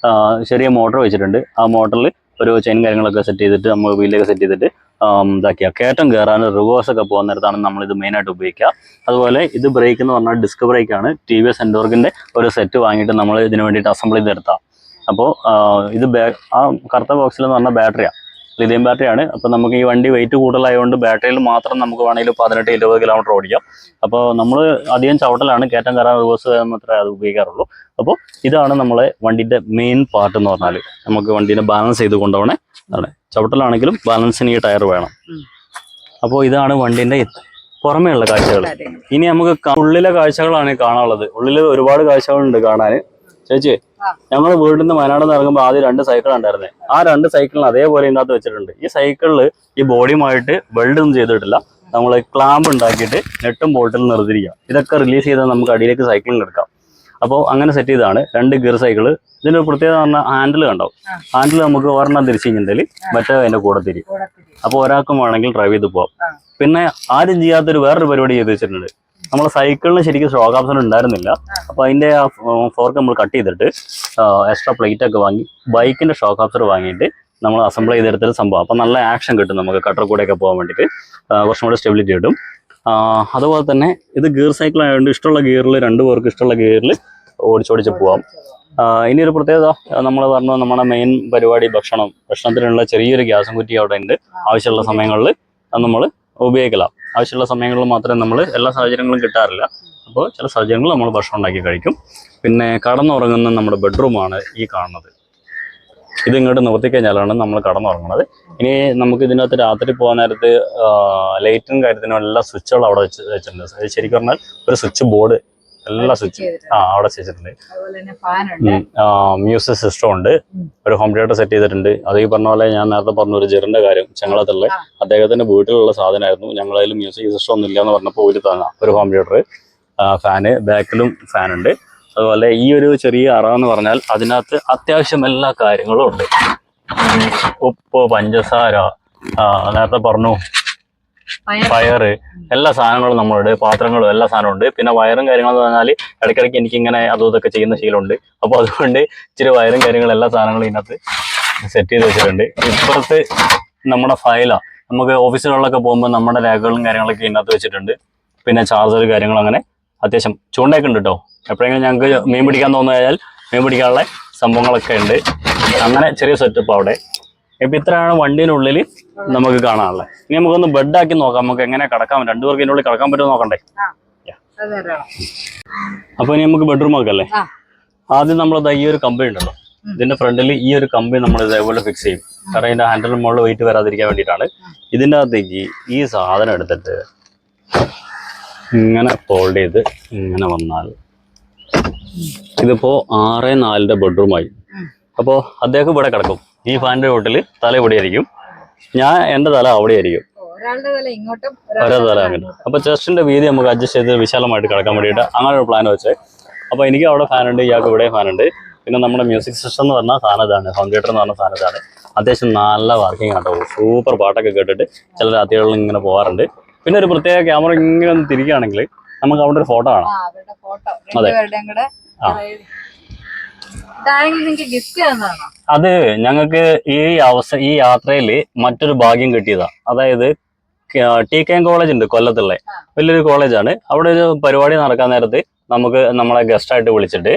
ചെറിയ മോട്ടർ വെച്ചിട്ടുണ്ട്. ആ മോട്ടറിൽ ഒരു ചെയിൻ കാര്യങ്ങളൊക്കെ സെറ്റ് ചെയ്തിട്ട് നമ്മൾ വീലൊക്കെ സെറ്റ് ചെയ്തിട്ട് ഇതാക്കിയ കയറ്റം കയറാൻ റിവേഴ്സ് ഒക്കെ പോകുന്ന നേരത്താണ് നമ്മൾ ഇത് മെയിനായിട്ട് ഉപയോഗിക്കുക. അതുപോലെ ഇത് ബ്രേക്ക് എന്ന് പറഞ്ഞാൽ ഡിസ്ക് ബ്രേക്കാണ്. TVS എൻഡോർക്കിന്റെ ഒരു സെറ്റ് വാങ്ങിയിട്ട് നമ്മൾ ഇതിന് വേണ്ടിയിട്ട് അസംബിൾ ചെയ്തെടുത്താൽ. അപ്പോൾ ഇത് ആ കറുത്ത ബോക്സിൽ എന്ന് പറഞ്ഞാൽ ബാറ്ററിയാണ്, ലിഥിയം ബാറ്ററിയാണ്. അപ്പോൾ നമുക്ക് ഈ വണ്ടി വെയിറ്റ് കൂടുതലായതുകൊണ്ട് ബാറ്ററിയിൽ മാത്രം നമുക്ക് വേണമെങ്കിൽ 18-20 കിലോമീറ്റർ ഓടിക്കാം. അപ്പോൾ നമ്മൾ അധികം ചവിട്ടലാണ്, കയറ്റം കയറാൻ റിവേഴ്സ് മാത്രമേ അത് ഉപയോഗിക്കാറുള്ളൂ. അപ്പോൾ ഇതാണ് നമ്മളെ വണ്ടിൻ്റെ മെയിൻ പാർട്ട് എന്ന് പറഞ്ഞാൽ. നമുക്ക് വണ്ടീനെ ബാലൻസ് ചെയ്ത് കൊണ്ടുപോകണേ അതാണ്. ചവിട്ടലാണെങ്കിലും ബാലൻസിന് ഈ ടയർ വേണം. അപ്പോൾ ഇതാണ് വണ്ടീൻ്റെ പുറമേ ഉള്ള കാഴ്ചകൾ. ഇനി നമുക്ക് ഉള്ളിലെ കാഴ്ചകളാണ് കാണാനുള്ളത്. ഉള്ളിൽ ഒരുപാട് കാഴ്ചകളുണ്ട് കാണാൻ. ചേച്ചി, ഞങ്ങൾ വീട്ടിൽ നിന്ന് വയനാട് നിന്ന് ഇറങ്ങുമ്പോൾ ആദ്യം 2 സൈക്കിൾ ഉണ്ടായിരുന്നേ. ആ 2 സൈക്കിളിന് അതേപോലെ ഇതിനകത്ത് വെച്ചിട്ടുണ്ട്. ഈ സൈക്കിളിൽ ഈ ബോഡിയുമായിട്ട് വെൽഡ് ഒന്നും ചെയ്തിട്ടില്ല. നമ്മൾ ക്ലാമ്പ് ഉണ്ടാക്കിയിട്ട് നെട്ടും ബോൾട്ടിൽ നിർത്തിരിക്കുക. ഇതൊക്കെ റിലീസ് ചെയ്താൽ നമുക്ക് അടിയിലേക്ക് സൈക്കിളിൽ എടുക്കാം. അപ്പോൾ അങ്ങനെ സെറ്റ് ചെയ്താണ് 2 ഗിയർ സൈക്കിള്. ഇതിൻ്റെ പ്രത്യേകത പറഞ്ഞാൽ ഹാൻഡിൽ കണ്ടോ, ഹാൻഡിൽ നമുക്ക് ഒരെണ്ണം തിരിച്ചു കഴിഞ്ഞിട്ടുണ്ടെങ്കിൽ മറ്റേ അതിൻ്റെ കൂടെ തിരിയും. അപ്പോൾ ഒരാൾക്കും വേണമെങ്കിൽ ഡ്രൈവ് ചെയ്ത് പോവാം. പിന്നെ ആരും ചെയ്യാത്തൊരു വേറൊരു പരിപാടി ചെയ്ത് വെച്ചിട്ടുണ്ട്. നമ്മൾ സൈക്കിളിന് ശരിക്കും ഷോക്ക് ഓപ്ഷൻ ഉണ്ടായിരുന്നില്ല. അപ്പോൾ അതിൻ്റെ ആ ഫോർക്ക് നമ്മൾ കട്ട് ചെയ്തിട്ട് എക്സ്ട്രാ പ്ലേറ്റ് ഒക്കെ വാങ്ങി ബൈക്കിൻ്റെ ഷോക്ക് ഓപ്സർ വാങ്ങിയിട്ട് നമ്മൾ അസംബിൾ ചെയ്തെടുത്തൊരു സംഭവം. അപ്പോൾ നല്ല ആക്ഷൻ കിട്ടും നമുക്ക് കട്ടർ കൂടെയൊക്കെ പോകാൻ വേണ്ടിയിട്ട്, കുറച്ചും കൂടെ സ്റ്റെബിലിറ്റി കിട്ടും. അതുപോലെ തന്നെ ഇത് ഗിയർ സൈക്കിൾ ആയതുകൊണ്ട് ഇഷ്ടമുള്ള ഗിയറിൽ 2 പേർക്ക് ഇഷ്ടമുള്ള ഗിയറിൽ ഓടിച്ചോടിച്ച് പോവാം. ഇനി ഒരു പ്രത്യേകത നമ്മൾ പറഞ്ഞു, നമ്മുടെ മെയിൻ പരിപാടി ഭക്ഷണത്തിനുള്ള ചെറിയൊരു ഗ്യാസും കുറ്റി അവിടെ ഉണ്ട്. ആവശ്യമുള്ള സമയങ്ങളിൽ നമ്മൾ ഉപയോഗിக்கலாம். ആവശ്യമുള്ള സമയങ്ങളിൽ മാത്രമേ നമ്മൾ എല്ലാ സാഹചര്യങ്ങളും കിട്ടാറില്ല. അപ്പോൾ ചില സാഹചര്യങ്ങളിൽ നമ്മൾ ഭക്ഷണം ഉണ്ടാക്കി കഴിക്കും. പിന്നെ കടന്നുറങ്ങുന്ന നമ്മുടെ ബെഡ്റൂമാണ് ഈ കാണുന്നത്. ഇത് ഇങ്ങോട്ട് നിർത്തിക്കഴിഞ്ഞാലാണ് നമ്മൾ കടന്നുറങ്ങുന്നത്. ഇനി നമുക്ക് ഇതിനകത്ത് രാത്രി പോകാൻ നേരത്ത് ലൈറ്റും കാര്യത്തിനും എല്ലാ സ്വിച്ചുകളും അവിടെ വെച്ചിട്ടുണ്ട്. ശരിക്കും പറഞ്ഞാൽ ഒരു സ്വിച്ച് ബോർഡ് എല്ലാ സ്വിച്ചും അവിടെ വെച്ചിട്ടുണ്ട്. മ്യൂസിക് സിസ്റ്റം ഉണ്ട്. ഒരു ഹോം തിയേറ്റർ സെറ്റ് ചെയ്തിട്ടുണ്ട്. അത് ഈ പറഞ്ഞ പോലെ ഞാൻ നേരത്തെ പറഞ്ഞ ഒരു ജെറിന്റെ കാര്യം, ചെങ്ങളത്തുള്ള അദ്ദേഹത്തിന്റെ വീട്ടിലുള്ള സാധനമായിരുന്നു. ഞങ്ങളതിൽ മ്യൂസിക് സിസ്റ്റം ഒന്നും ഇല്ല എന്ന് പറഞ്ഞപ്പോൾ ഒരു തന്ന ഒരു ഹോം തിയേറ്റർ, ഫാന്, ബാക്കിലും ഫാനുണ്ട്. അതുപോലെ ഈ ഒരു ചെറിയ അറ എന്ന് പറഞ്ഞാൽ അതിനകത്ത് അത്യാവശ്യം എല്ലാ കാര്യങ്ങളും ഉണ്ട്. ഉപ്പ്, പഞ്ചസാര, നേരത്തെ പറഞ്ഞു ഫയറ്, എല്ലാ സാധനങ്ങളും നമ്മളുണ്ട്. പാത്രങ്ങളും എല്ലാ സാധനവും ഉണ്ട്. പിന്നെ വയറും കാര്യങ്ങളെന്ന് പറഞ്ഞാൽ ഇടയ്ക്കിടയ്ക്ക് എനിക്കിങ്ങനെ അതും ഇതൊക്കെ ചെയ്യുന്ന ശീലമുണ്ട്. അപ്പോൾ അതുകൊണ്ട് ഇച്ചിരി വയറും കാര്യങ്ങളും എല്ലാ സാധനങ്ങളും ഇതിനകത്ത് സെറ്റ് ചെയ്ത് വെച്ചിട്ടുണ്ട്. ഇപ്പുറത്ത് നമ്മുടെ ഫയലാണ്. നമുക്ക് ഓഫീസുകളിലൊക്കെ പോകുമ്പോൾ നമ്മുടെ രേഖകളും കാര്യങ്ങളൊക്കെ ഇതിനകത്ത് വെച്ചിട്ടുണ്ട്. പിന്നെ ചാർജർ കാര്യങ്ങൾ, അങ്ങനെ അത്യാവശ്യം ചൂണ്ടയൊക്കെ ഉണ്ട് കേട്ടോ. എപ്പോഴെങ്കിലും ഞങ്ങൾക്ക് മീൻ പിടിക്കാൻ തോന്നുകയാൽ മീൻ പിടിക്കാനുള്ള സംഭവങ്ങളൊക്കെ ഉണ്ട്. അങ്ങനെ ചെറിയ സെറ്റപ്പ് അവിടെ. ഇപ്പം ഇത്രയാണ് വണ്ടീനുള്ളിൽ നമുക്ക് കാണാനുള്ളത്. ഇനി നമുക്കൊന്ന് ബെഡാക്കി നോക്കാം, നമുക്ക് എങ്ങനെ കിടക്കാം, 2 പേർക്ക് ഇതിനുള്ളിൽ കിടക്കാൻ പറ്റുമോ നോക്കണ്ടേ. അപ്പൊ ഇനി നമുക്ക് ബെഡ്റൂം ആക്കല്ലേ. ആദ്യം നമ്മൾ ഈ ഒരു കമ്പി ഉണ്ടല്ലോ, ഇതിന്റെ ഫ്രണ്ടിൽ ഈ ഒരു കമ്പി നമ്മൾ ഇതേപോലെ ഫിക്സ് ചെയ്യും. കാരണം ഇതിന്റെ ഹാൻഡിലിന് മുകളിൽ വെയിറ്റ് വരാതിരിക്കാൻ വേണ്ടിയിട്ടാണ്. ഇതിൻ്റെ അകത്തേക്ക് ഈ സാധനം എടുത്തിട്ട് ഇങ്ങനെ ഫോൾഡ് ചെയ്ത് ഇങ്ങനെ വന്നാൽ ഇതിപ്പോ 6-4 ബെഡ്റൂമായി. അപ്പോൾ അദ്ദേഹം ഇവിടെ കിടക്കും. ഈ ഫാനിന്റെ ചോട്ടിൽ തല ഇവിടെ ആയിരിക്കും, എൻ്റെ തല അവിടെ ആയിരിക്കും. ഒരാളുടെ തല ഇങ്ങോട്ടും ഒരേ തല അങ്ങനെ. അപ്പോൾ ചെസ്റ്റിന്റെ വീതി നമുക്ക് അഡ്ജസ്റ്റ് ചെയ്ത് വിശാലമായിട്ട് കിടക്കാൻ വേണ്ടിയിട്ട് അങ്ങനെ ഒരു പ്ലാൻ വെച്ചേ. അപ്പോൾ എനിക്ക് അവിടെ ഫാനുണ്ട്, ഇയാൾക്ക് ഇവിടെ ഫാനുണ്ട്. പിന്നെ നമ്മുടെ മ്യൂസിക് സിസ്റ്റം എന്ന് പറഞ്ഞാൽ സാധനം ഇതാണ്, ഹോം തിയേറ്റർ എന്ന് പറഞ്ഞ സാധനം ഇതാണ്. അത്യാവശ്യം നല്ല വർക്കിംഗ് ആട്ടോ, സൂപ്പർ പാട്ടൊക്കെ കേട്ടിട്ട് ചില രാത്രികളിൽ ഇങ്ങനെ പോകാറുണ്ട്. പിന്നെ ഒരു പ്രത്യേക ക്യാമറ ഇങ്ങനെ ഒന്ന് തിരിക്കുകയാണെങ്കിൽ നമുക്ക് അവിടെ ഒരു ഫോട്ടോ കാണാം. അത് ഞങ്ങൾക്ക് ഈ യാത്രയിൽ മറ്റൊരു ഭാഗ്യം കിട്ടിയതാ. അതായത് TKM കോളേജ് ഉണ്ട് കൊല്ലത്തുള്ള, വലിയൊരു കോളേജാണ്. അവിടെ ഒരു പരിപാടി നടക്കാൻ നേരത്ത് നമുക്ക് നമ്മളെ ഗസ്റ്റായിട്ട് വിളിച്ചിട്ട്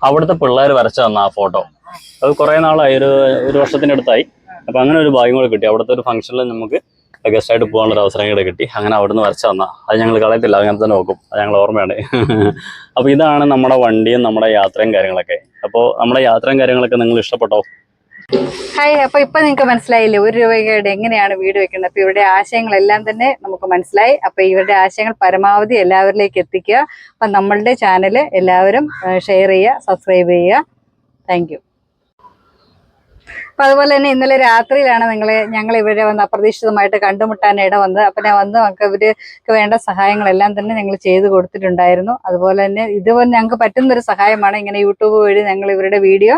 അവിടുത്തെ പിള്ളേർ വരച്ചു തന്ന ആ ഫോട്ടോ. അത് കുറേ നാളായി, ഒരു വർഷത്തിനടുത്തായി. അപ്പം അങ്ങനെ ഒരു ഭാഗ്യം കൂടെ കിട്ടി. അവിടുത്തെ ഒരു ഫംഗ്ഷനിൽ നമുക്ക് ഗസ്റ്റായിട്ട് പോകാനുള്ള ഒരു അവസരം കൂടെ കിട്ടി. അങ്ങനെ അവിടെ നിന്ന് വരച്ചു തന്ന അത് ഞങ്ങൾ കളയത്തില്ല, അങ്ങനെ തന്നെ നോക്കും. അത് ഞങ്ങൾ ഓർമ്മയാണ്. അപ്പോൾ ഇതാണ് നമ്മുടെ വണ്ടിയും നമ്മുടെ യാത്രയും കാര്യങ്ങളൊക്കെ. അപ്പോൾ നമ്മുടെ യാത്രയും കാര്യങ്ങളൊക്കെ നിങ്ങൾ ഇഷ്ടപ്പെട്ടോ? ഹായ്, അപ്പൊ നിങ്ങൾക്ക് മനസ്സിലായില്ലേ ₹1 എങ്ങനെയാണ് വീട് വെക്കുന്നത്. അപ്പൊ ഇവരുടെ ആശയങ്ങളെല്ലാം തന്നെ നമുക്ക് മനസ്സിലായി. അപ്പൊ ഇവരുടെ ആശയങ്ങൾ പരമാവധി എല്ലാവരിലേക്ക് എത്തിക്കുക. അപ്പൊ നമ്മളുടെ ചാനൽ എല്ലാവരും ഷെയർ ചെയ്യുക, സബ്സ്ക്രൈബ് ചെയ്യുക. Thank you. അപ്പൊ അതുപോലെ തന്നെ ഇന്നലെ രാത്രിയിലാണ് ഞങ്ങൾ ഇവരെ വന്ന് അപ്രതീക്ഷിതമായിട്ട് കണ്ടുമുട്ടാൻ ഇട വന്നത്. അപ്പൊ ഞാൻ വന്ന് നമുക്ക് ഇവർക്ക് വേണ്ട സഹായങ്ങളെല്ലാം തന്നെ ഞങ്ങൾ ചെയ്തു കൊടുത്തിട്ടുണ്ടായിരുന്നു. അതുപോലെ തന്നെ ഇതുപോലെ ഞങ്ങൾക്ക് പറ്റുന്നൊരു സഹായമാണ് ഇങ്ങനെ യൂട്യൂബ് വഴി ഞങ്ങൾ ഇവരുടെ വീഡിയോ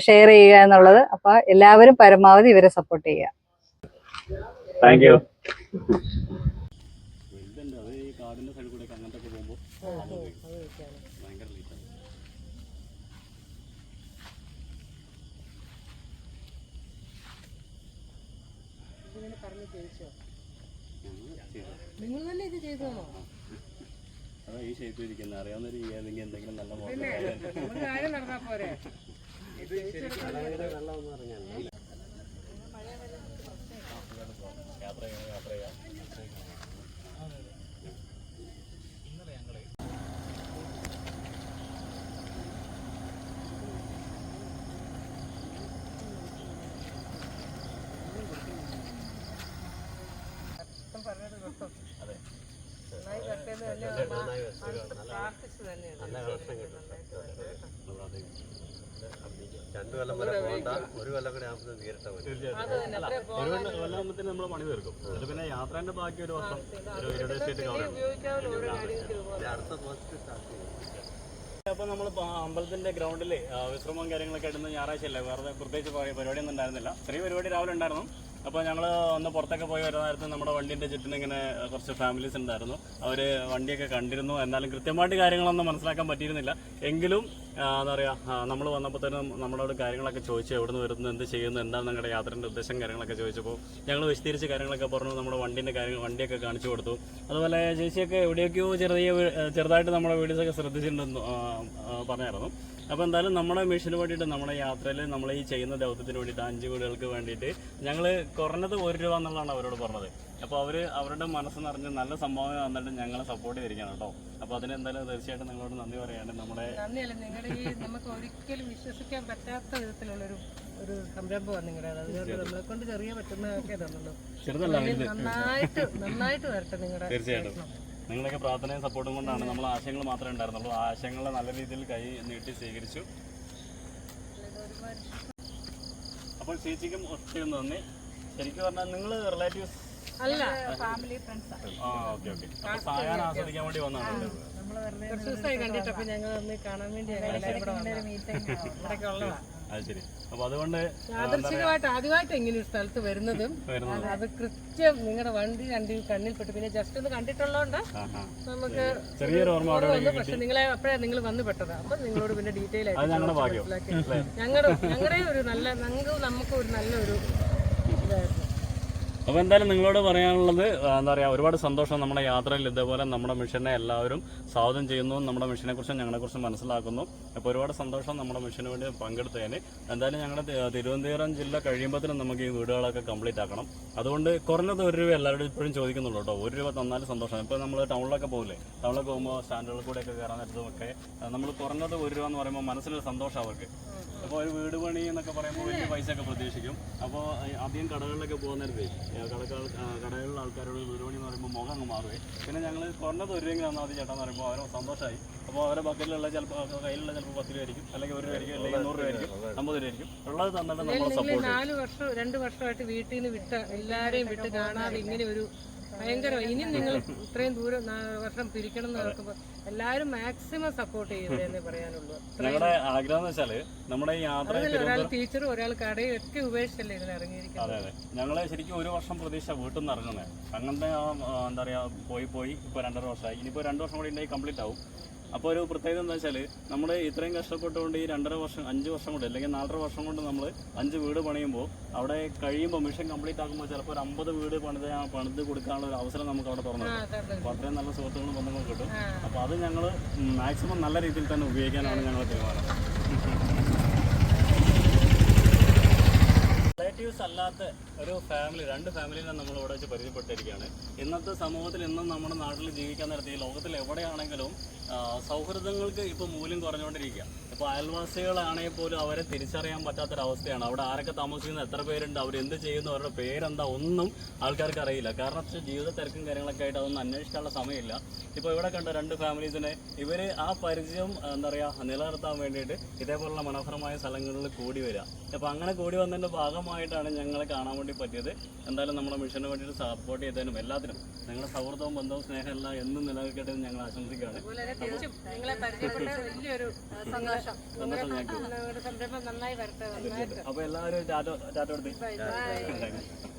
ഷെയർ ചെയ്യുക എന്നുള്ളത്. അപ്പൊ എല്ലാവരും പരമാവധി ഇവരെ സപ്പോർട്ട് ചെയ്യുക. Thank you. നിങ്ങൾ തന്നെ ഇത് ചെയ്തോ? ഈ ഷേപ്പ് ഇരിക്കുന്ന അറിയാവുന്നൊരു എന്തെങ്കിലും നല്ല കാര്യം നടന്നാ പോരെ. നമ്മൾ പണി തീർക്കും. അതിൽ പിന്നെ യാത്രേന്റെ ബാക്കി ഒരു വർഷം അപ്പോൾ നമ്മൾ അമ്പലത്തിന്റെ ഗ്രൗണ്ടിൽ വിശ്രമവും കാര്യങ്ങളൊക്കെ ഇടുന്ന ഞായറാഴ്ച അല്ലേ, വേറെ പ്രത്യേകിച്ച് പരിപാടിയൊന്നും ഉണ്ടായിരുന്നില്ല. ചെറിയ പരിപാടി രാവിലെ ഉണ്ടായിരുന്നു. അപ്പോൾ ഞങ്ങൾ ഒന്ന് പുറത്തൊക്കെ പോയി വരുന്ന നേരത്ത് നമ്മുടെ വണ്ടീൻ്റെ ചുറ്റിനും ഇങ്ങനെ കുറച്ച് ഫാമിലീസ് ഉണ്ടായിരുന്നു. അവർ വണ്ടിയൊക്കെ കണ്ടിരുന്നു. എന്നാലും കൃത്യമായിട്ട് കാര്യങ്ങളൊന്നും മനസ്സിലാക്കാൻ പറ്റിയിരുന്നില്ല. എങ്കിലും എന്താ പറയുക, നമ്മൾ വന്നപ്പോൾ തന്നെ നമ്മളോട് കാര്യങ്ങളൊക്കെ ചോദിച്ചു, എവിടെ നിന്ന് വരുന്നു, എന്ത് ചെയ്യുന്നു, എന്താണ് നിങ്ങളുടെ യാത്രേൻ്റെ ഉദ്ദേശം കാര്യങ്ങളൊക്കെ ചോദിച്ചപ്പോൾ ഞങ്ങൾ വിശദീകരിച്ച് കാര്യങ്ങളൊക്കെ പറഞ്ഞു. നമ്മുടെ വണ്ടിയൊക്കെ കാണിച്ചു കൊടുത്തു. അതുപോലെ ചേച്ചിയൊക്കെ എവിടെയൊക്കെയോ ചെറുതായിട്ട് നമ്മുടെ വീഡിയോസൊക്കെ ശ്രദ്ധിച്ചിട്ടുണ്ടെന്ന് പറഞ്ഞായിരുന്നു. അപ്പോൾ എന്തായാലും നമ്മുടെ മിഷന് വേണ്ടിയിട്ട് നമ്മുടെ യാത്രയിൽ നമ്മൾ ഈ ചെയ്യുന്ന ദൗത്യത്തിന് വേണ്ടിയിട്ട് 5 വീടുകൾക്ക് വേണ്ടിയിട്ട് ഞങ്ങൾ കുറഞ്ഞത് ₹1 എന്നുള്ളതാണ് അവരോട് പറഞ്ഞത്. അപ്പോൾ അവരുടെ മനസ്സ് നിറഞ്ഞ് നല്ല സംഭാവന തന്നിട്ട് ഞങ്ങളെ സപ്പോർട്ട് ചെയ്തിരിക്കുകയാണ് കേട്ടോ. അപ്പോൾ അതിനെന്തായാലും തീർച്ചയായിട്ടും നിങ്ങളോട് നന്ദി പറയാണ്. നന്ദിയല്ല, നിങ്ങളുടെ ഈ നമുക്ക് ഒരിക്കലും വിശ്വസിക്കാൻ പറ്റാത്ത വിധത്തിലുള്ളൊരു സംരംഭമാണ് നിങ്ങളുടെ. അതുകൊണ്ട് നമ്മളെ കൊണ്ട് ചെറിയ പറ്റുന്നതൊക്കെ തന്നുള്ളൂ. നന്നായിട്ട് വരട്ടെ നിങ്ങളുടെ. തീർച്ചയായിട്ടും നിങ്ങളൊക്കെ പ്രാർത്ഥനയും സപ്പോർട്ടും കൊണ്ടാണ്. നമ്മൾ ആശയങ്ങൾ മാത്രമേ ഉണ്ടായിരുന്നുള്ളൂ. ആ ആശയങ്ങളെ നല്ല രീതിയിൽ കൈ നീട്ടി സ്വീകരിച്ചു. അപ്പോൾ ചേച്ചിക്കും ഒത്തിരി നന്ദി. ശരിക്കും പറഞ്ഞാൽ നിങ്ങൾ റിലേറ്റീവ്സ് അല്ല, ഫാമിലി ഫ്രണ്ട്സ്. ഓക്കെ. അപ്പോൾ സായാഹ്നം ആസ്വദിക്കാൻ വേണ്ടി വന്നതാണ്. കുറച്ച് ദിവസമായി കണ്ടിട്ട്, അപ്പൊ ഞങ്ങൾ ഒന്ന് കാണാൻ വേണ്ടി ഉള്ളതാണ്. അത് ശരി. അപ്പൊ അതുകൊണ്ട് യാദൃശ്ചികമായിട്ട് ആദ്യമായിട്ട് ഇങ്ങനെ ഒരു സ്ഥലത്ത് വരുന്നതും അത് കൃത്യം നിങ്ങളുടെ വണ്ടി കണ്ണിൽപ്പെട്ടു. പിന്നെ ജസ്റ്റ് ഒന്ന് കണ്ടിട്ടുള്ളതുകൊണ്ട് നമുക്ക് ചെറിയൊരു ഓർമ്മ. പക്ഷെ നിങ്ങളെ അപ്പോഴാണ് നിങ്ങൾ വന്ന് പെട്ടത്. അപ്പൊ നിങ്ങളോട് പിന്നെ ഡീറ്റെയിൽ ആയിട്ട് ഞങ്ങളുടെ ഒരു നല്ല നമുക്ക് ഒരു നല്ലൊരു ഇതായിരുന്നു. അപ്പോൾ എന്തായാലും നിങ്ങളോട് പറയാനുള്ളത് എന്താ പറയുക, ഒരുപാട് സന്തോഷം. നമ്മുടെ യാത്രയിൽ ഇതേപോലെ നമ്മുടെ മിഷനെ എല്ലാവരും സ്വാഗതം ചെയ്യുന്നു. നമ്മുടെ മിഷനെക്കുറിച്ചും ഞങ്ങളെക്കുറിച്ചും മനസ്സിലാക്കുന്നു. അപ്പോൾ ഒരുപാട് സന്തോഷം നമ്മുടെ മിഷന് വേണ്ടി പങ്കെടുത്തതിന്. എന്തായാലും ഞങ്ങളുടെ തിരുവനന്തപുരം ജില്ല കഴിയുമ്പോഴത്തേനും നമുക്ക് ഈ വീടുകളൊക്കെ കംപ്ലീറ്റ് ആക്കണം. അതുകൊണ്ട് കുറഞ്ഞത് ₹1 എല്ലാവരും ഇപ്പോഴും ചോദിക്കുന്നുള്ളൂ കേട്ടോ. ₹1 തന്നാലും സന്തോഷം. ഇപ്പോൾ നമ്മൾ ടൗണിലൊക്കെ പോകില്ലേ, ടൗണിലൊക്കെ പോകുമ്പോൾ സ്റ്റാൻഡുകളിൽ കൂടെയൊക്കെ കയറാൻ നേരത്തുമൊക്കെ നമ്മൾ കുറഞ്ഞത് ₹1 എന്ന് പറയുമ്പോൾ മനസ്സിലൊരു സന്തോഷം അവർക്ക്. അപ്പോൾ ഒരു വീട് പണി എന്നൊക്കെ പറയുമ്പോൾ വലിയ പൈസ ഒക്കെ പ്രതീക്ഷിക്കും. അപ്പോൾ അധികം കടകളിലൊക്കെ പോകുന്ന നേരത്തെ കടകളിലുള്ള ആൾക്കാരോട് 1 മണി എന്ന് പറയുമ്പോൾ മുഖം അങ്ങ് മാറുകയും പിന്നെ ഞങ്ങൾ കുറഞ്ഞത് 1 രൂപയെങ്കിലും തന്നാൽ മതി ചേട്ടാന്ന് പറയുമ്പോൾ അവർ സന്തോഷമായി. അപ്പോൾ അവരെ ബക്കറ്റിലുള്ള ചിലപ്പോൾ കയ്യിലുള്ള ചിലപ്പോൾ 10 രൂപ ആയിരിക്കും, അല്ലെങ്കിൽ 1 രൂപ ആയിരിക്കും, അല്ലെങ്കിൽ 100 രൂപ ആയിരിക്കും, 50 രൂപ ആയിരിക്കും. ഉള്ളത് തന്നിട്ട് നമ്മളെ സപ്പോർട്ട് 2 വർഷമായിട്ട് വീട്ടിൽ നിന്ന് വിട്ട എല്ലാരെയും വിട്ട് കാണാതെ ഇങ്ങനെ ഒരു ഭയങ്കര ഇനിയും നിങ്ങൾ ഇത്രയും ദൂരം വർഷം പിരിക്കണം എന്ന് കേൾക്കുമ്പോൾ എല്ലാവരും മാക്സിമം സപ്പോർട്ട് ചെയ്യുന്നതെന്നേ പറയാനുള്ളൂ. ഞങ്ങളുടെ ആഗ്രഹം എന്ന് വെച്ചാൽ നമ്മുടെ ഈ യാത്ര ഒരാൾ ടീച്ചറും ഒരാൾ കടയും ഒക്കെ ഉപേക്ഷിച്ചല്ലേ ഇതിൽ ഇറങ്ങിയിരിക്കുന്നത്. അതെ അതെ, ഞങ്ങള് ശരിക്കും 1 വർഷം പ്രതീക്ഷ വീട്ടിൽ നിന്ന് ഇറങ്ങുന്നത്. അങ്ങനത്തെ എന്താ പറയുക പോയി ഇപ്പോൾ 2.5 വർഷമായി. ഇനിയിപ്പോൾ 2 വർഷം കൂടി ഉണ്ടെങ്കിൽ കംപ്ലീറ്റ് ആവും. അപ്പോൾ ഒരു പ്രത്യേകത എന്താ വെച്ചാൽ നമ്മൾ ഇത്രയും കഷ്ടപ്പെട്ടുകൊണ്ട് ഈ 2.5 വർഷം 5 വർഷം കൊണ്ട് അല്ലെങ്കിൽ 4.5 വർഷം കൊണ്ട് നമ്മൾ 5 വീട് പണിയുമ്പോൾ അവിടെ കഴിയുമ്പോൾ മിഷൻ കംപ്ലീറ്റ് ആക്കുമ്പോൾ ചിലപ്പോൾ ഒരു 50 വീട് പണിത് കൊടുക്കാനുള്ള ഒരു അവസരം നമുക്ക് അവിടെ തുറന്നു. അപ്പോൾ അത്രയും നല്ല സുഹൃത്തുക്കളും ബന്ധങ്ങളും കിട്ടും. അപ്പോൾ അത് ഞങ്ങൾ മാക്സിമം നല്ല രീതിയിൽ തന്നെ ഉപയോഗിക്കാനാണ് ഞങ്ങൾ തീരുമാനം. റിലേറ്റീവ്സ് അല്ലാത്ത ഒരു ഫാമിലി, 2 ഫാമിലിനെ നമ്മൾ ഇവിടെ വെച്ച് പരിചയപ്പെട്ടിരിക്കുകയാണ്. ഇന്നത്തെ സമൂഹത്തിൽ ഇന്നും നമ്മുടെ നാട്ടിൽ ജീവിക്കാൻ നിർത്തി ലോകത്തിൽ എവിടെയാണെങ്കിലും സൗഹൃദങ്ങൾക്ക് ഇപ്പോൾ മൂല്യം കുറഞ്ഞുകൊണ്ടിരിക്കുക. ഇപ്പോൾ അയൽവാസികളാണെങ്കിൽ പോലും അവരെ തിരിച്ചറിയാൻ പറ്റാത്തൊരവസ്ഥയാണ്. അവിടെ ആരൊക്കെ താമസിക്കുന്ന, എത്ര പേരുണ്ട്, അവരെന്ത് ചെയ്യുന്നു, അവരുടെ പേരെന്താ, ഒന്നും ആൾക്കാർക്ക് അറിയില്ല. കാരണം ജീവിത തിരക്കും കാര്യങ്ങളൊക്കെ ആയിട്ട് അതൊന്നും അന്വേഷിക്കാനുള്ള സമയമില്ല. ഇപ്പോൾ ഇവിടെ കണ്ട 2 ഫാമിലീസിനെ ഇവർ ആ പരിചയം എന്താ പറയുക നിലനിർത്താൻ വേണ്ടിയിട്ട് ഇതേപോലുള്ള മനോഹരമായ സ്ഥലങ്ങളിൽ കൂടി വരിക. അപ്പോൾ അങ്ങനെ കൂടി വന്നതിൻ്റെ ഭാഗമായിട്ടാണ് ഞങ്ങളെ കാണാൻ വേണ്ടി പറ്റിയത്. എന്തായാലും നമ്മുടെ മിഷന് വേണ്ടിയിട്ട് സപ്പോർട്ട് ചെയ്തതിനും എല്ലാത്തിനും നിങ്ങളുടെ സൗഹൃദവും ബന്ധവും സ്നേഹം എല്ലാം എന്നും നിലനിൽക്കട്ടെ എന്ന് ഞങ്ങൾ ആശംസിക്കുകയാണ്. നിങ്ങളെ പരിചയപ്പെട്ട വലിയൊരു സന്തോഷം. സംരംഭം നന്നായി വരട്ടെ. അപ്പോൾ എല്ലാവരും ടാറ്റ കൊടുത്ത്